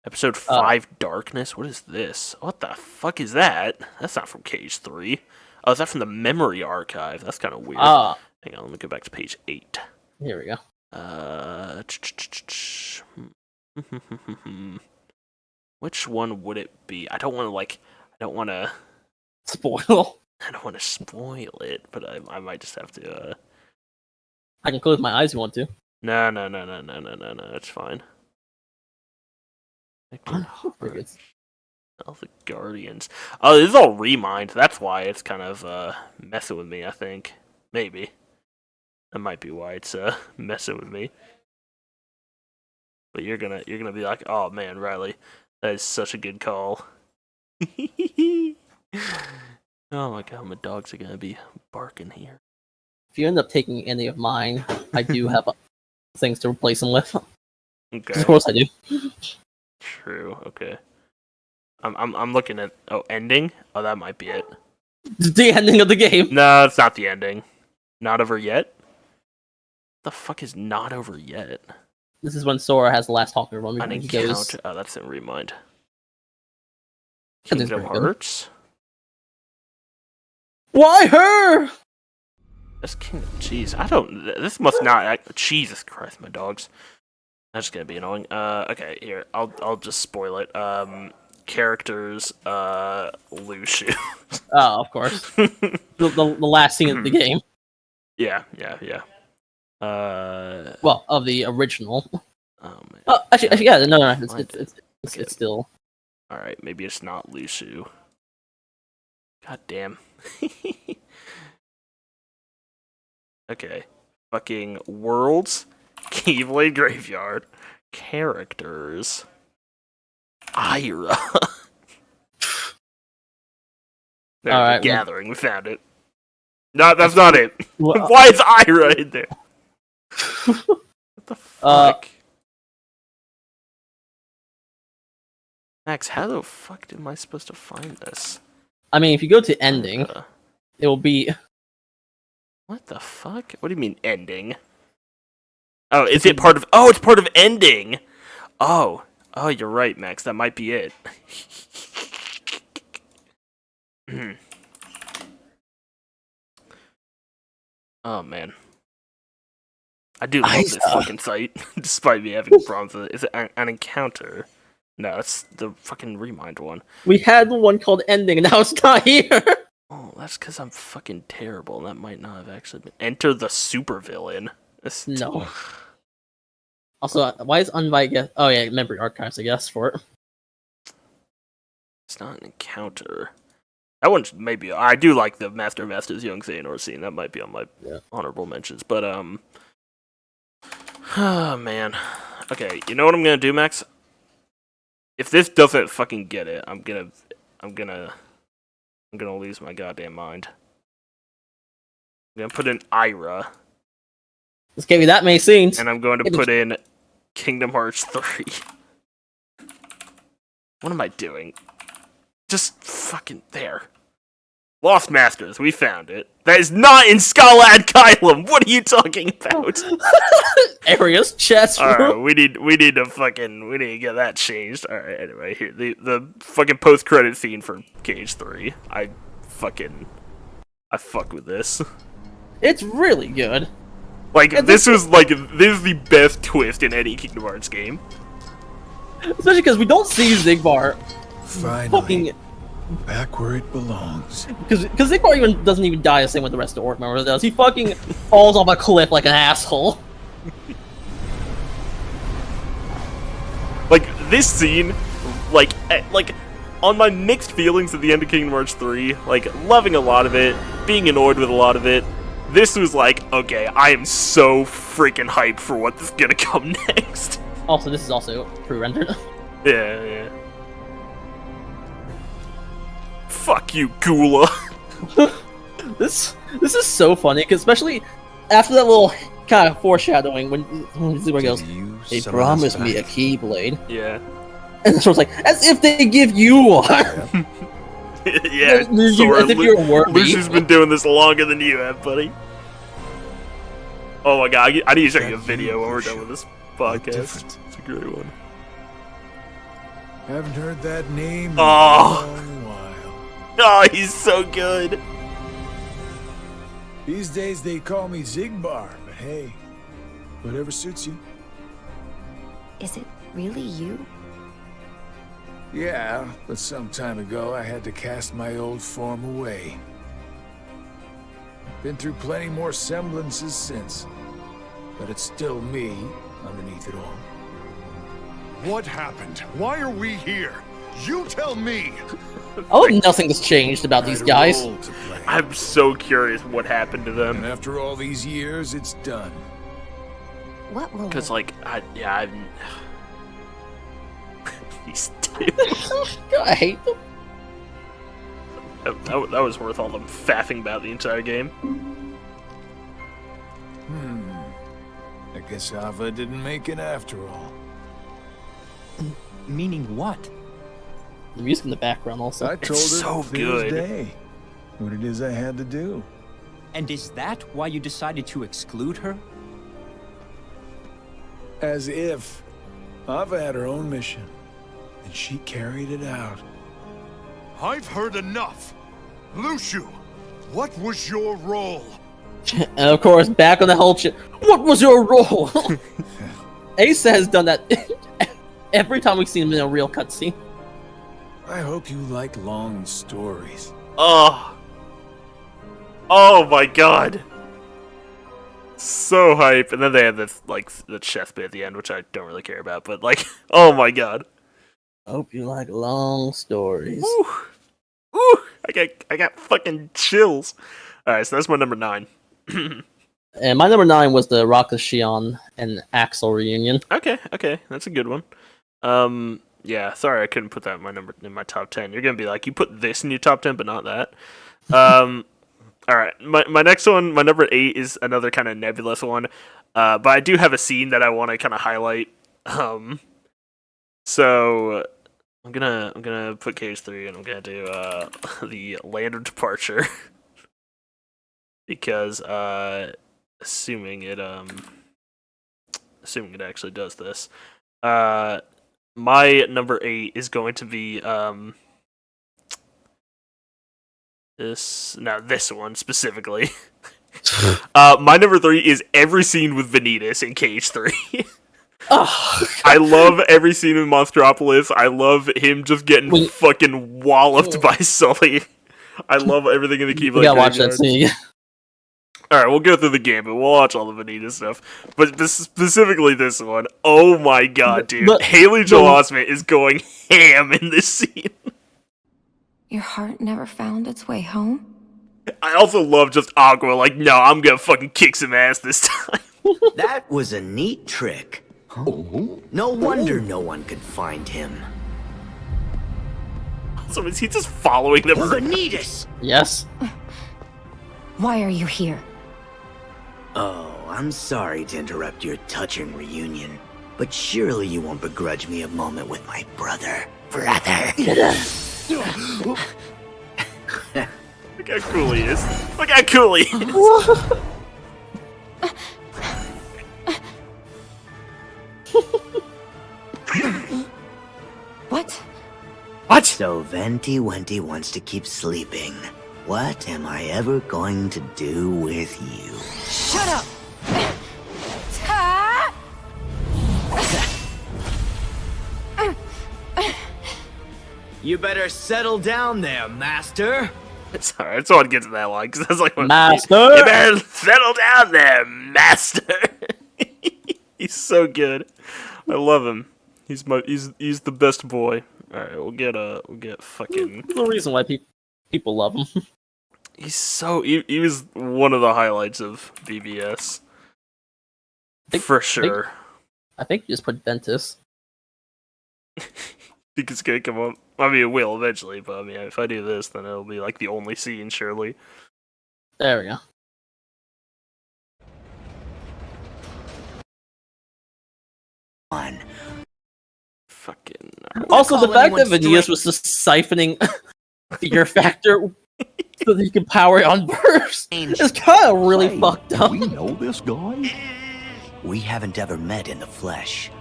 Episode 5, Darkness. What is this? What the fuck is that? That's not from KH3. Oh, is that from the Memory Archive? That's kind of weird. Ah, Hang on, let me go back to page 8. here we go. Which one would it be? I don't want to Spoil. spoil it, but I might just have to, I can close my eyes if you want to. No, it's fine. Pretty good. All the Guardians. Oh, this is all Remind. That's why it's kind of messing with me, I think. Maybe. That might be why it's messing with me. But you're gonna be like, oh man, Riley, that is such a good call. Oh my god, my dogs are gonna be barking here. If you end up taking any of mine, I do have things to replace them with. Okay. Of course I do. True. Okay. I'm looking at ending. Oh, that might be it. The ending of the game. No, it's not the ending. Not over yet. The fuck is not over yet? This is when Sora has the last talking run. An He goes, encounter. Oh, that's in Remind. That is Kingdom pretty good. Hearts. why her? That's Kingdom. Jeez, I don't. This must not. Jesus Christ, my dogs. That's just gonna be annoying. Okay, here. I'll just spoil it. Characters. Luciu. Oh, of course. the last scene of the game. Yeah. Well, of the original. Oh man. Oh, actually, yeah. No. It's still. All right, maybe it's not Luciu. God damn. Okay. Fucking Worlds, Keyblade Graveyard, Characters, Ira. There, All the right, Gathering, we found it. No, that's not it. Well, Why is Ira in there? What the fuck? Max, how the fuck am I supposed to find this? I mean, if you go to ending, it will be. What the fuck? What do you mean ending? Oh, is it part of? Oh, it's part of ending. Oh, you're right, Max. That might be it. Oh man, I do love this fucking site, despite me having problems with it. Is it an encounter? No, it's the fucking Remind one. We had one called ending, and now it's not here. Oh, that's because I'm fucking terrible. That might not have actually been. Enter the supervillain. No. Also, why is Unvite? Oh yeah, memory archives, I guess, for it. It's not an encounter. That one's maybe. I do like the Master of Masters Young Xehanort scene. That might be on my honorable mentions. But oh man. Okay, you know what I'm gonna do, Max? If this doesn't fucking get it, I'm gonna lose my goddamn mind. I'm gonna put in Ira. Let's give you that many scenes. And I'm going to put in Kingdom Hearts 3. What am I doing? Just fucking there. Lost Masters, we found it. That is not in Skalad Kylum. What are you talking about? Area's chest room. Alright, we need to get that changed. Alright, anyway, here the fucking post credit scene for KH 3. I fuck with this. It's really good. Like this is the best twist in any Kingdom Hearts game. Especially because we don't see Zigbar Finally, fucking back where it belongs. because Zigbar doesn't even die the same way the rest of the Orc members does. He fucking falls off a cliff like an asshole. Like this scene, like on my mixed feelings at the end of Kingdom Hearts 3, like loving a lot of it, being annoyed with a lot of it. This was like, okay, I am so freaking hyped for what's gonna come next. Also, this is also pre-rendered. Yeah. Fuck you, Gula. This is so funny, because especially after that little kind of foreshadowing when Zigbar goes, "They promised me a Keyblade." Yeah. And the Sora's like, "As if they give you one." Yeah. As if you're worthy. Luciu's been doing this longer than you have, buddy. Oh my god, I need to show you a video when we're done with this podcast. It's a great one. Haven't heard that name in Oh. a long while. Oh, he's so good. These days they call me Zigbar, but hey, whatever suits you. Is it really you? Yeah, but some time ago I had to cast my old form away. Been through plenty more semblances since, but it's still me underneath it all. What happened? Why are we here? You tell me! Oh, nothing's changed about these guys. I'm so curious what happened to them. And after all these years, it's done. What role? Because, like, I've... These two. God, I hate them. That was worth all the faffing about the entire game. I guess Ava didn't make it after all. Meaning what? The music in the background also. I told her so clear as good. day what it is I had to do. And is that why you decided to exclude her? As if Ava had her own mission, and she carried it out. I've heard enough! Luciu, what was your role? And of course, back on the whole shit. What was your role? Asa has done that every time we've seen him in a real cutscene. I hope you like long stories. Oh my god. So hype. And then they have this, like, the chest bit at the end, which I don't really care about, but, like, oh my god. Hope you like long stories. Ooh. Ooh. I got fucking chills. Alright, so that's my number 9. And my number 9 was the Rock of Xion and Axel reunion. Okay, that's a good one. Yeah, sorry I couldn't put that in my top 10. You're gonna be like, you put this in your top 10, but not that. Alright, my next one, my number 8 is another kind of nebulous one. But I do have a scene that I want to kind of highlight. So I'm gonna put KH3 and I'm gonna do the Land of Departure. Because assuming it actually does this. My number 8 is going to be this one specifically. My number 3 is every scene with Vanitas in KH3. Oh. I love every scene in Monstropolis. I love him just getting fucking walloped by Sully. I love everything in the Keyblade. You gotta watch that scene. Alright, we'll go through the game, but we'll watch all the Vanitas stuff. But specifically this one, oh my god, dude. Haley Joel Osment is going ham in this scene. Your heart never found its way home? I also love just Aqua, like, no, I'm gonna fucking kick some ass this time. That was a neat trick. No wonder no one could find him. So is he just following them? Vanitas! Yes. Why are you here? Oh, I'm sorry to interrupt your touching reunion, but surely you won't begrudge me a moment with my brother. brother. Look how cool he is. Look how cool he is. What? What? So Venti Wenti wants to keep sleeping. What am I ever going to do with you? Shut up! You better settle down there, master. Sorry, I just want to get to that line because that's like, Master! You better settle down there, master. He's so good. I love him. He's the best boy. All right, we'll get fucking. There's a reason why people love him. He's so he was one of the highlights of BBS. For sure. I think you just put Ventus. Think it's gonna come up. I mean, it will eventually, but I mean, if I do this, then it'll be like the only scene, surely. There we go. On. Fucking. Also, the fact that Vanitas was just siphoning fear factor so that he can power it on burst is kind of really fucked up. We know this guy? We haven't ever met in the flesh.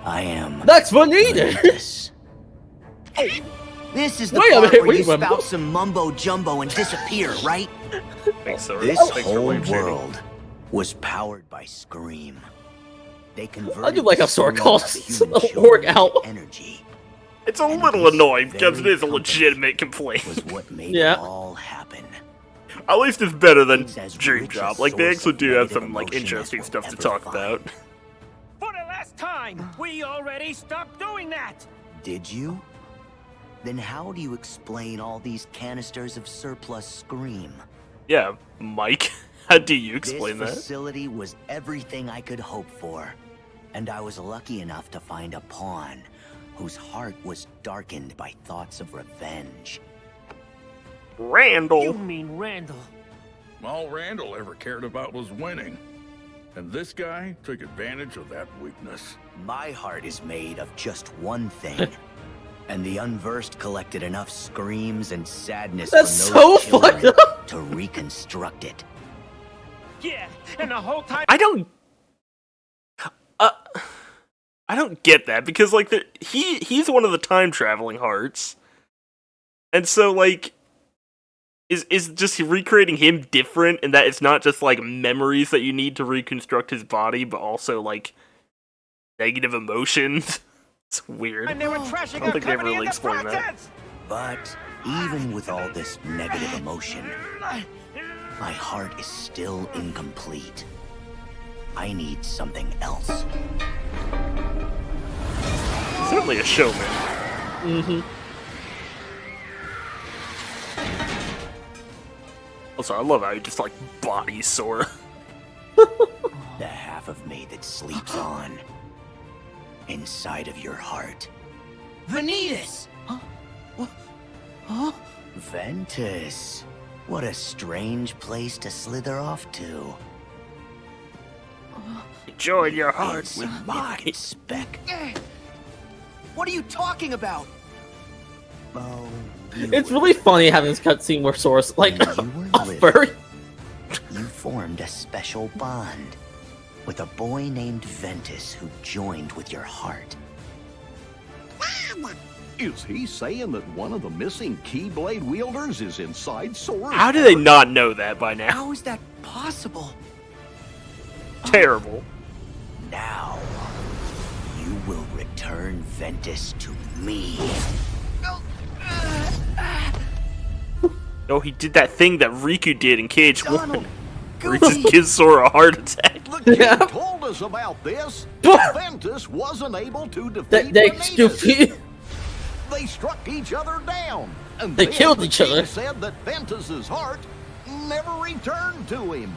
I am. That's Vanitas! This is the Wait a part minute, where you wait a minute. spout some mumbo jumbo and disappear, right? Thanks, sir. This Thanks for whole wave shading. world was powered by Scream. They converted I do like how Sora the calls human the children org out. into energy. It's a little annoying because it is a legitimate complaint. Was what made Yeah. it all happen. At least it's better than It's as Dream rich a Job. Like, they source actually of do have negative some, like, emotion interesting as stuff to we'll talk ever about. For the last time, we already stopped doing that. Did you? Then how do you explain all these canisters of surplus Scream? Yeah, Mike, how do you explain This that? facility was everything I could hope for. And I was lucky enough to find a pawn whose heart was darkened by thoughts of revenge. Randall. You mean Randall? All Randall ever cared about was winning. And this guy took advantage of that weakness. My heart is made of just one thing. And the unversed collected enough screams and sadness That's from those so fucked children up. to reconstruct it. Yeah, and the whole time. I don't get that because like he's one of the time traveling hearts, and so like is just recreating him different in that it's not just like memories that you need to reconstruct his body, but also like negative emotions. It's weird. I don't think they ever really explained that. But even with all this negative emotion, my heart is still incomplete. I need something else. He's certainly a showman. Mm-hmm. Also, I love how he just like bodies Sora. The half of me that sleeps on inside of your heart. Vanitas! Huh? Ventus. What a strange place to slither off to. Join your heart It's with my mine. spec. What are you talking about? Oh, It's really funny having this cutscene where Sora's like a furry. You formed a special bond with a boy named Ventus who joined with your heart. Is he saying that one of the missing Keyblade wielders is inside Sora's How do they not know that by now? How is that possible? Terrible. Now, you will return Ventus to me. Oh, he did that thing that Riku did in KH1, where he just gives Sora a heart attack. The kid told us about this. Ventus wasn't able to defeat Vanitas. They struck each other down. And They then killed the each other. king said that Ventus's heart never returned to him.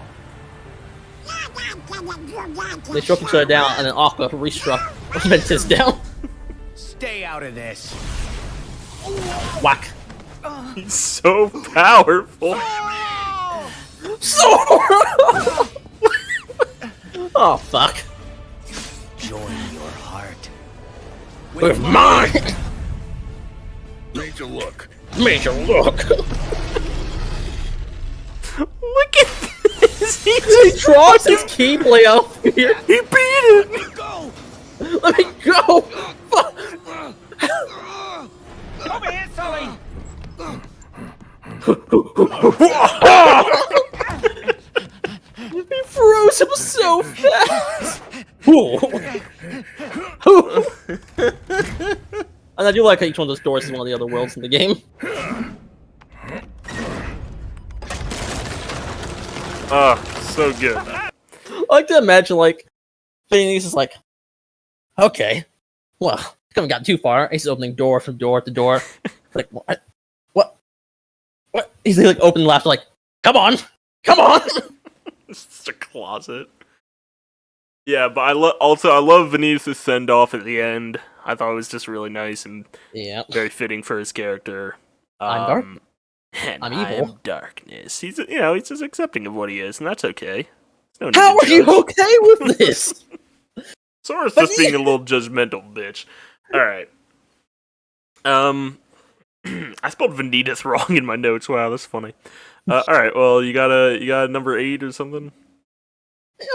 They struck each other down, and then Aqua restruck Ventus down. Stay out of this. Whack. He's so powerful. Sora! Oh, fuck. Join your heart With mine! Major look. Major look. Look at this. He drops his keyblade out here. He beat it. Let me go. Fuck. Over here, Sully! He froze him so fast. And I do like how each one of those doors is one of the other worlds in the game. So good. I like to imagine, like, Phoenix is like, okay, well, haven't gotten too far. He's opening door from door to door. Like, what? He's like opening laughter, like, come on! It's a closet. Yeah, but I love Venus' send off at the end. I thought it was just really nice and very fitting for his character. I'm dark. And I'm evil. I'm darkness. He's he's just accepting of what he is, and that's okay. No need How to are you judge. okay with this? Sora's just being a little judgmental bitch. Alright. I spelled Vanitas wrong in my notes. Wow, that's funny. Alright, well, you got a number 8 or something?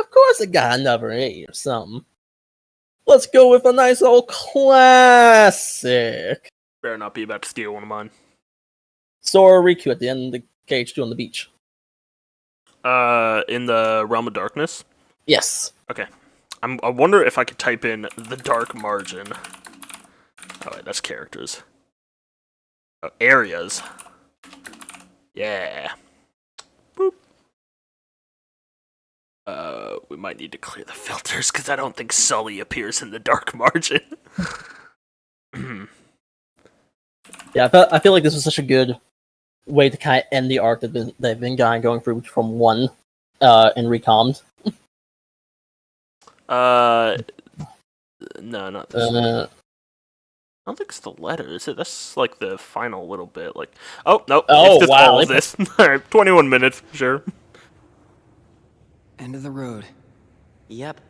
Of course I got a number 8 or something. Let's go with a nice old classic. Better not be about to steal one of mine. Sora Riku at the end of the KH2 on the beach. In the Realm of Darkness? Yes. Okay. I wonder if I could type in the Dark Margin. Oh wait, that's characters. Areas. Yeah. Boop. We might need to clear the filters because I don't think Sully appears in the Dark Margin. Yeah, I feel like this was such a good way to kind of end the arc that they've been going through from 1 in Recommed. No, not this one. Uh, I don't think it's the letter, is it? That's like the final little bit. Like, oh no, Oh, it's just wow. all of this. All right, 21 minutes, sure. End of the road. Yep.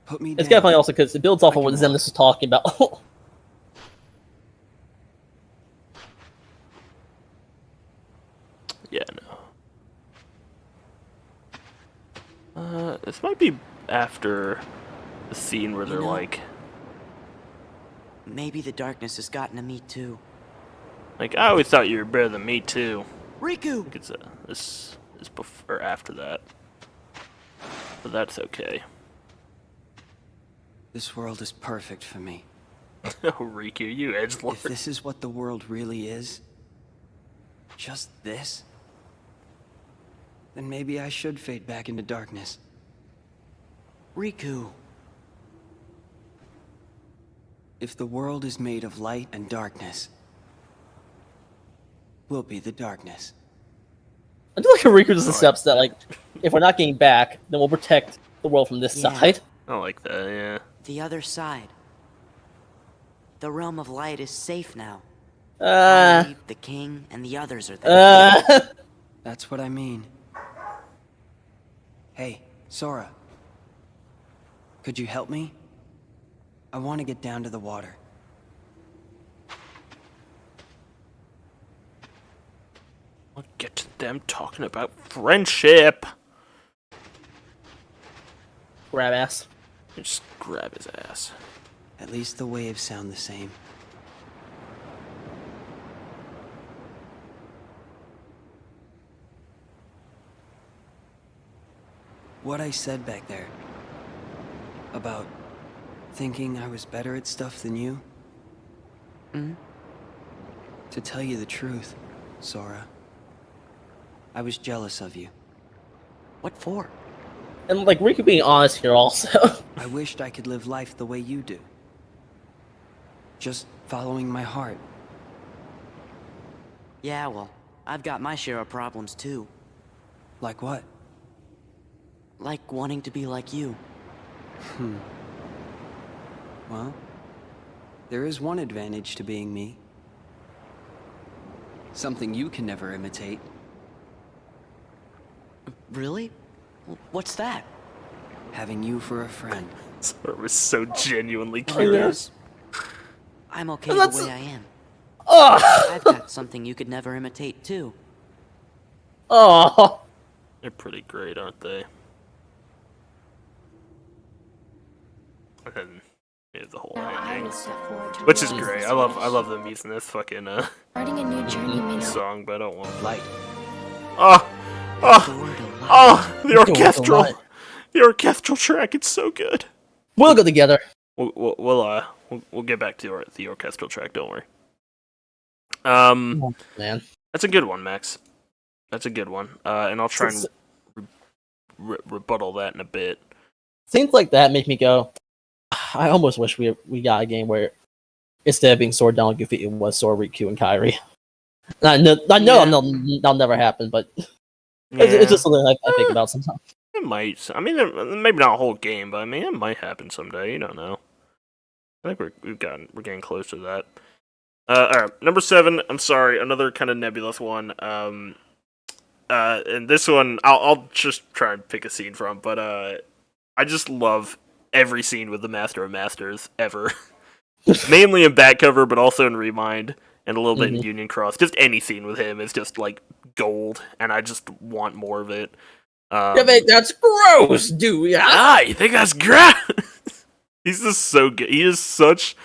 Put me It's down. kind of funny also because it builds off of what Zemnis was talking about. Yeah, no. This might be after the scene where they're like, Maybe the darkness has gotten to me too. I always thought you were better than me too. Riku! I think it's this is before or after that, but that's okay. This world is perfect for me. Oh, Riku, you edgelord. If this is what the world really is, just this, then maybe I should fade back into darkness. Riku! If the world is made of light and darkness, we'll be the darkness. I do like how Riku just accepts that, like, if we're not getting back, then we'll protect the world from this Yeah. side. I like that, yeah. The other side. The realm of light is safe now. Uh, I, the king, and the others are there. That's what I mean. Hey, Sora. Could you help me? I want to get down to the water. I'll get to them talking about friendship. Grab ass. Just grab his ass. At least the waves sound the same. What I said back there about thinking I was better at stuff than you? To tell you the truth, Sora, I was jealous of you. What for? And, like, Riku being honest here also. I wished I could live life the way you do. Just following my heart. Yeah, well, I've got my share of problems too. Like what? Like wanting to be like you. Well, there is one advantage to being me. Something you can never imitate. Really? What's that? Having you for a friend. Sora was so genuinely curious. I'm okay the way I am. Oh. I've got something you could never imitate, too. Oh. They're pretty great, aren't they? And then here's the whole ending, which is great. I love them using this fucking Starting a new journey may not song, but I don't want light. The orchestral track. It's so good. We'll go together. We'll get back to the orchestral track. Don't worry. Oh, man, that's a good one, Max. That's a good one. And I'll try and rebuttal that in a bit. Things like that make me go, I almost wish we got a game where instead of being Sword Down Goofy, it was Sword Riku and Kairi. I know that'll never happen, but it's just something I think about sometimes. It might. I mean, maybe not a whole game, but I mean, it might happen someday. You don't know. I think we're getting close to that. All right, number 7. I'm sorry, another kind of nebulous one. And this one, I'll just try and pick a scene from, but I just love every scene with the Master of Masters ever. Mainly in back cover, but also in Remind, and a little bit in Union Cross. Just any scene with him is just like gold, and I just want more of it. That's gross, dude. You think that's gross? He's just so good. He is such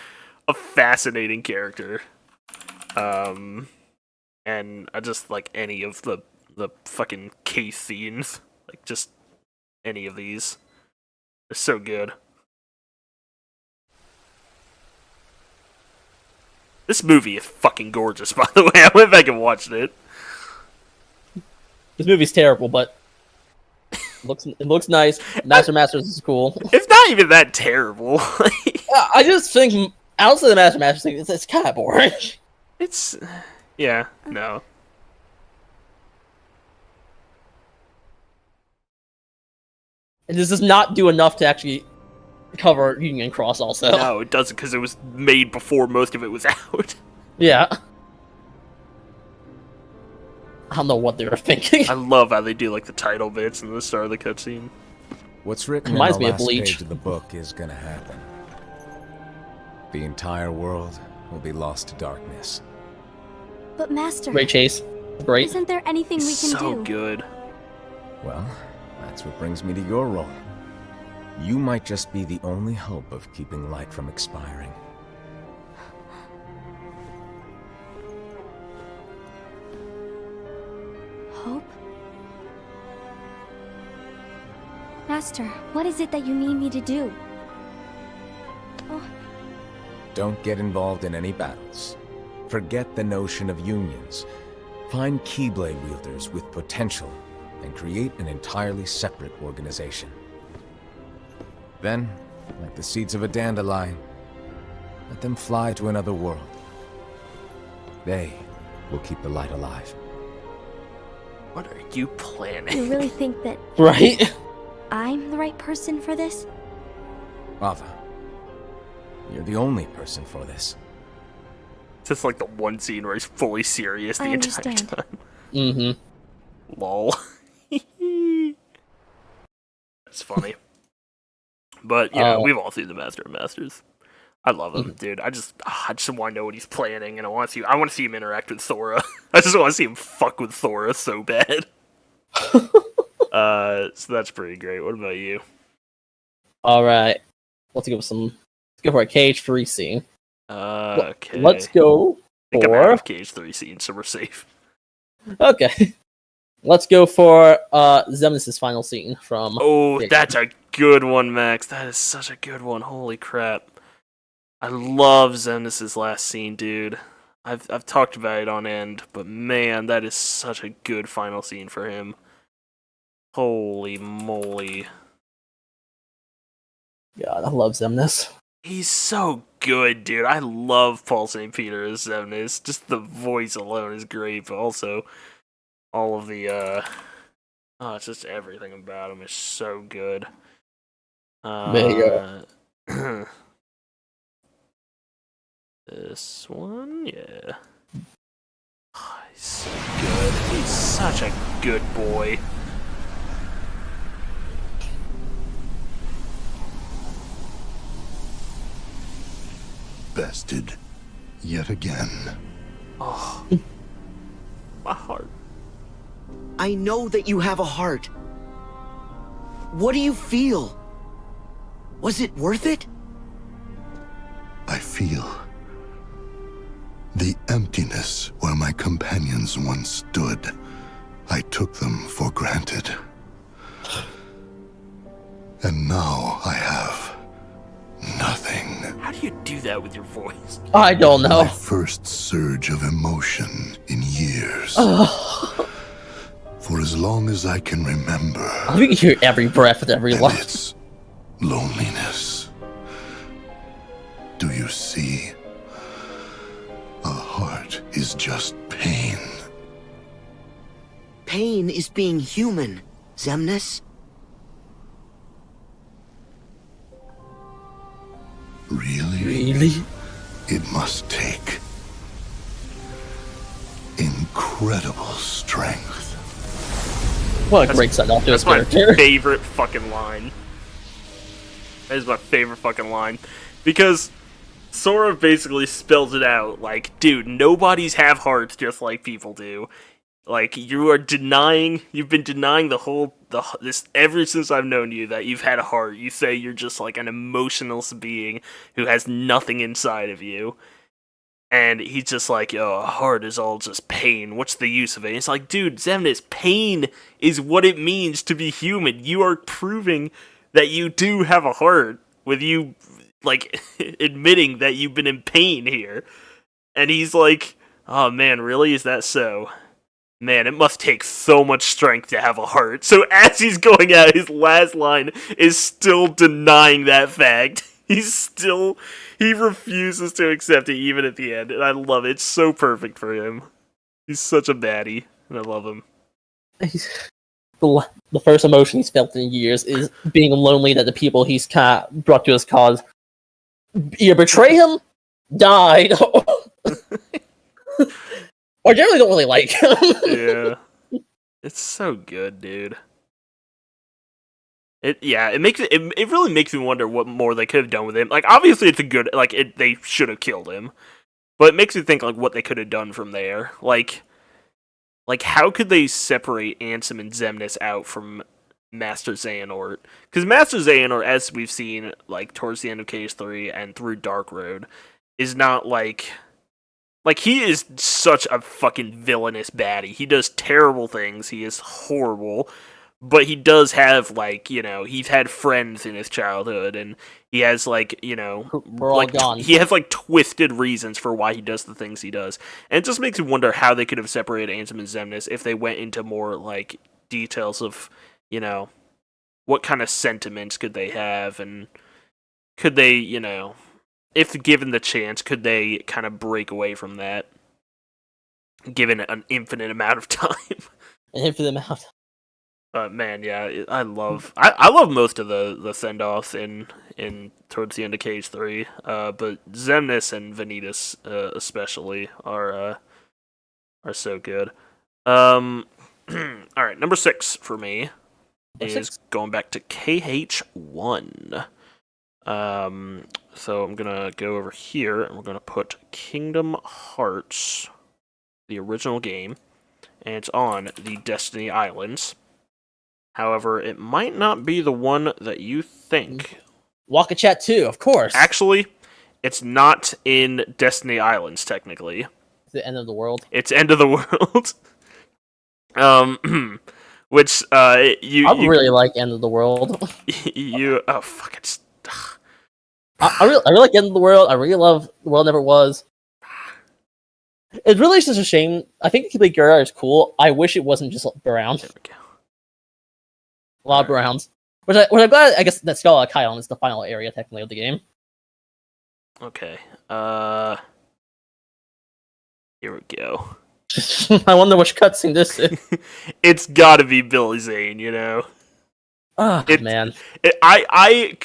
a fascinating character. And I just like any of the fucking case scenes. Like, just any of these. They're so good. This movie is fucking gorgeous, by the way. I went back and watched it. This movie's terrible, but it looks nice. Master Masters is cool. It's not even that terrible. I just think outside the Master Masters thing, it's kind of boring. No. And this does not do enough to actually cover Union Cross also. No, it doesn't, because it was made before most of it was out. Yeah. I don't know what they were thinking. I love how they do like the title bits and the start of the cutscene. What's written Reminds in me the of last Bleach. page of the book is gonna happen. The entire world will be lost to darkness. But Master, Great chase. Great. isn't there anything we can So do? good. Well, that's what brings me to your role. You might just be the only hope of keeping light from expiring. Hope? Master, what is it that you need me to do? Don't get involved in any battles. Forget the notion of unions. Find Keyblade wielders with potential and create an entirely separate organization. Then, like the seeds of a dandelion, let them fly to another world. They will keep the light alive. What are you planning? You really think that Right? I'm the right person for this? Ava, you're the only person for this. It's just like the one scene where he's fully serious the I entire understand. time. Mm-hmm. Lol. It's funny. But, you know, we've all seen the Master of Masters. I love him, dude. I just want to know what he's planning, and I want to see him interact with Thora. I just want to see him fuck with Thora so bad. So that's pretty great. What about you? All right. Let's go for a KH3 scene. Okay. Let's go I think I'm out for... of KH3 scenes, so we're safe. Okay. Let's go for Xemnas' final scene from... Oh, that's a good one, Max. That is such a good one. Holy crap. I love Xemnas' last scene, dude. I've talked about it on end, but man, that is such a good final scene for him. Holy moly. God, I love Xemnas. He's so good, dude. I love Paul St. Peter as Xemnas. Just the voice alone is great, but also all of the, it's just everything about him is so good. There you go. This one, yeah. Oh, he's so good. He's such a good boy. tested yet again. Oh, my heart. I know that you have a heart. What do you feel? Was it worth it? I feel the emptiness where my companions once stood. I took them for granted. And now I have nothing. How do you do that with your voice? I don't know. My first surge of emotion in years. For as long as I can remember. I think you hear every breath with every line. It's loneliness. Do you see? A heart is just pain. Pain is being human, Xemnas. Really? Really? It must take incredible strength. What a great send off to his That's my character. favorite fucking line. That is my favorite fucking line. Because Sora basically spells it out like, dude, nobody's have hearts just like people do. Like, you've been denying this ever since I've known you, that you've had a heart. You say you're just like an emotionless being who has nothing inside of you. And he's just like, oh, a heart is all just pain. What's the use of it? And it's like, dude, Xemnas, pain is what it means to be human. You are proving that you do have a heart with you, like, admitting that you've been in pain here. And he's like, oh man, really? Is that so? Man, it must take so much strength to have a heart. So as he's going out, his last line is still denying that fact. He refuses to accept it even at the end, and I love it. It's so perfect for him. He's such a baddie, and I love him. The first emotion he's felt in years is being lonely that the people he's kind of brought to his cause either betray him, died, or generally don't really like him. Yeah. It's so good, dude. It really makes me wonder what more they could have done with him. Like, obviously it's they should have killed him. But it makes me think, like, what they could have done from there. Like, how could they separate Ansem and Xemnas out from Master Xehanort? Because Master Xehanort, as we've seen, like, towards the end of KH3 and through Dark Road, is not, like, he is such a fucking villainous baddie. He does terrible things. He is horrible. But he does have, like, you know, he's had friends in his childhood, and he has, like, you know, we're all gone. He has, like, twisted reasons for why he does the things he does. And it just makes me wonder how they could have separated Ansem and Xemnas if they went into more, like, details of, you know, what kind of sentiments could they have, and could they, you know, if given the chance, could they kind of break away from that, given an infinite amount of time? An infinite amount. Man, yeah, I love most of the send-offs in towards the end of KH3, but Xemnas and Vanitas especially are so good. All right, number 6 for me is going back to KH1. So I'm gonna go over here and we're gonna put Kingdom Hearts, the original game, and it's on the Destiny Islands. However, it might not be the one that you think. Walk a Chat 2, of course. Actually, it's not in Destiny Islands, technically. It's the end of the world. It's End of the World. Which, you... I really like End of the World. Oh, fuck, it's... I really like End of the World. I really love The World Never Was. It's really just a shame. I think the Keyblade Gyra is cool. I wish it wasn't just brown. There we go. A lot of browns. Which I'm glad, I guess, that Skull Kylon is the final area, technically, of the game. Okay. Here we go. I wonder which cutscene this is. It's gotta be Billy Zane, you know? Man. I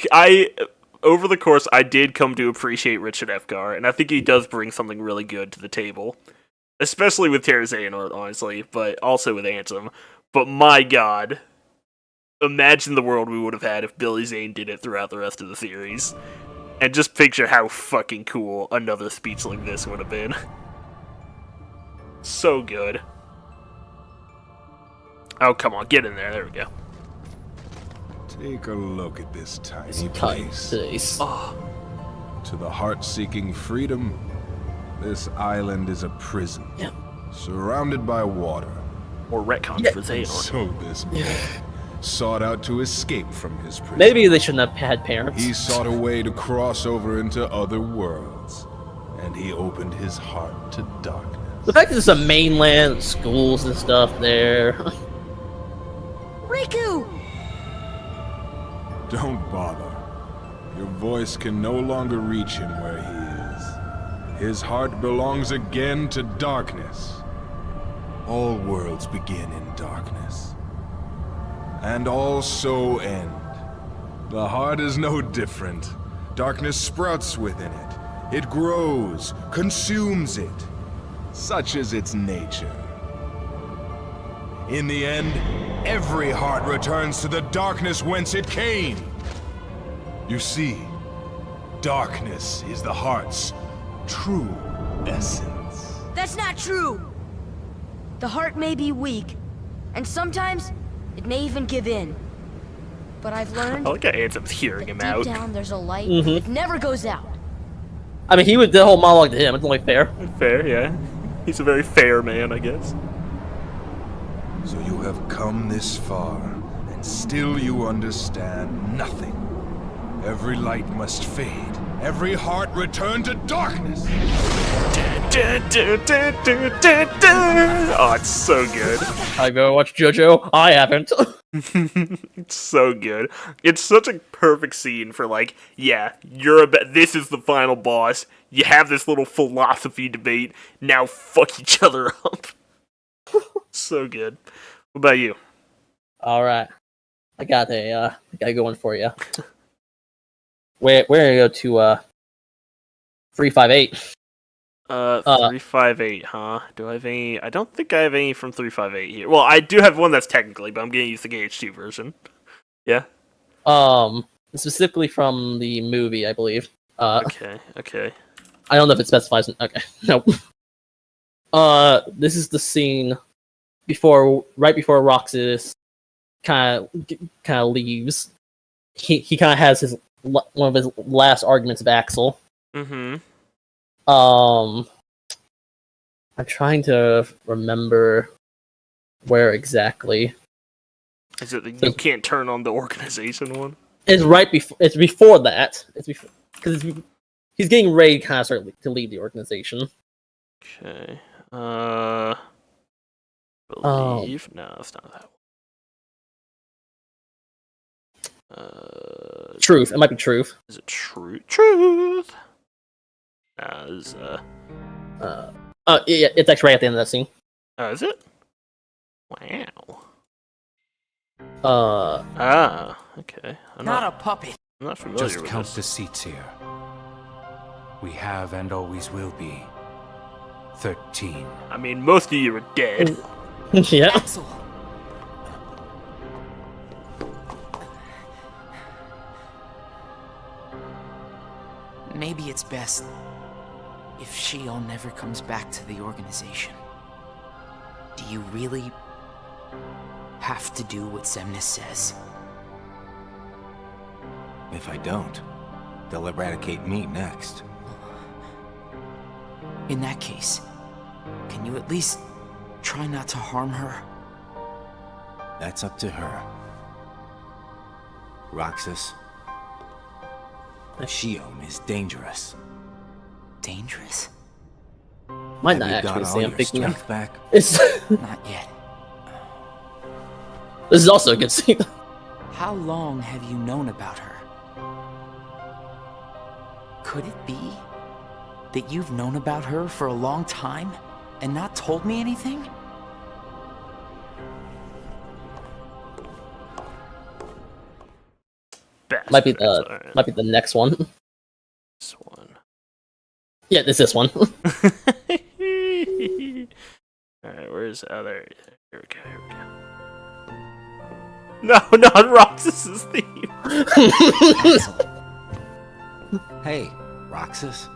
over the course, I did come to appreciate Richard Efgar, and I think he does bring something really good to the table. Especially with Terra Xehanort, honestly, but also with Ansem. But my god, imagine the world we would have had if Billy Zane did it throughout the rest of the series. And just picture how fucking cool another speech like this would have been. So good. Oh, come on, get in there. There we go. Take a look at this tiny place. To the heart-seeking freedom, this island is a prison. Yeah. Surrounded by water. Or retcons for Xehanort. So this boy sought out to escape from his prison. Maybe they shouldn't have had parents. He sought a way to cross over into other worlds, and he opened his heart to darkness. The fact that there's a mainland, schools and stuff there. Riku! Don't bother. Your voice can no longer reach him where he is. His heart belongs again to darkness. All worlds begin in darkness. And all so end. The heart is no different. Darkness sprouts within it. It grows, consumes it. Such is its nature. In the end, every heart returns to the darkness whence it came. You see, darkness is the heart's true essence. That's not true! The heart may be weak, and sometimes it may even give in. But I've learned I like how Ansem's hearing him deep out. down there's a light Mhm. that never goes out. I mean, he would the whole monologue to him. It's only fair. Fair, yeah. He's a very fair man, I guess. So you have come this far, and still you understand nothing. Every light must fade. Every heart return to darkness. Oh, it's so good. I go watch JoJo. I haven't. It's so good. It's such a perfect scene for like, yeah, this is the final boss. You have this little philosophy debate. Now fuck each other up. So good. What about you? All right, I got a going for you. We're gonna go to 358. 358, huh? Do I have any? I don't think I have any from 358 here. Well, I do have one that's technically, but I'm gonna use the KH2 version. Yeah. Specifically from the movie, I believe. Okay. I don't know if it specifies. Okay, nope. This is the scene right before Roxas kind of leaves. He kind of has one of his last arguments of Axel. Mm-hmm. I'm trying to remember where exactly. Is it the you can't turn on the organization one? It's right before. It's before that. It's before because he's getting ready to kind of start to leave the organization. Okay. Believe? No, it's not that one. Truth. It might be Truth. Is it Truth? Yeah, it's actually right at the end of that scene. Oh, is it? Wow. Okay. Not a puppet. I'm not familiar Just with count this. the seats here. We have and always will be 13. I mean, most of you are dead. Yeah. Axel. Maybe it's best if Shio never comes back to the organization. Do you really have to do what Xemnas says? If I don't, they'll eradicate me next. In that case, can you at least try not to harm her? That's up to her. Roxas, Shion is dangerous. Dangerous? Might not Have you actually got say all I'm your thinking. strength back? It's Not yet. This is also a good scene. How long have you known about her? Could it be that you've known about her for a long time and not told me anything? Might be the next one. This one. Yeah, it's this one. Alright, where's other? Here we go. No, not Roxas's theme. Hey, Roxas.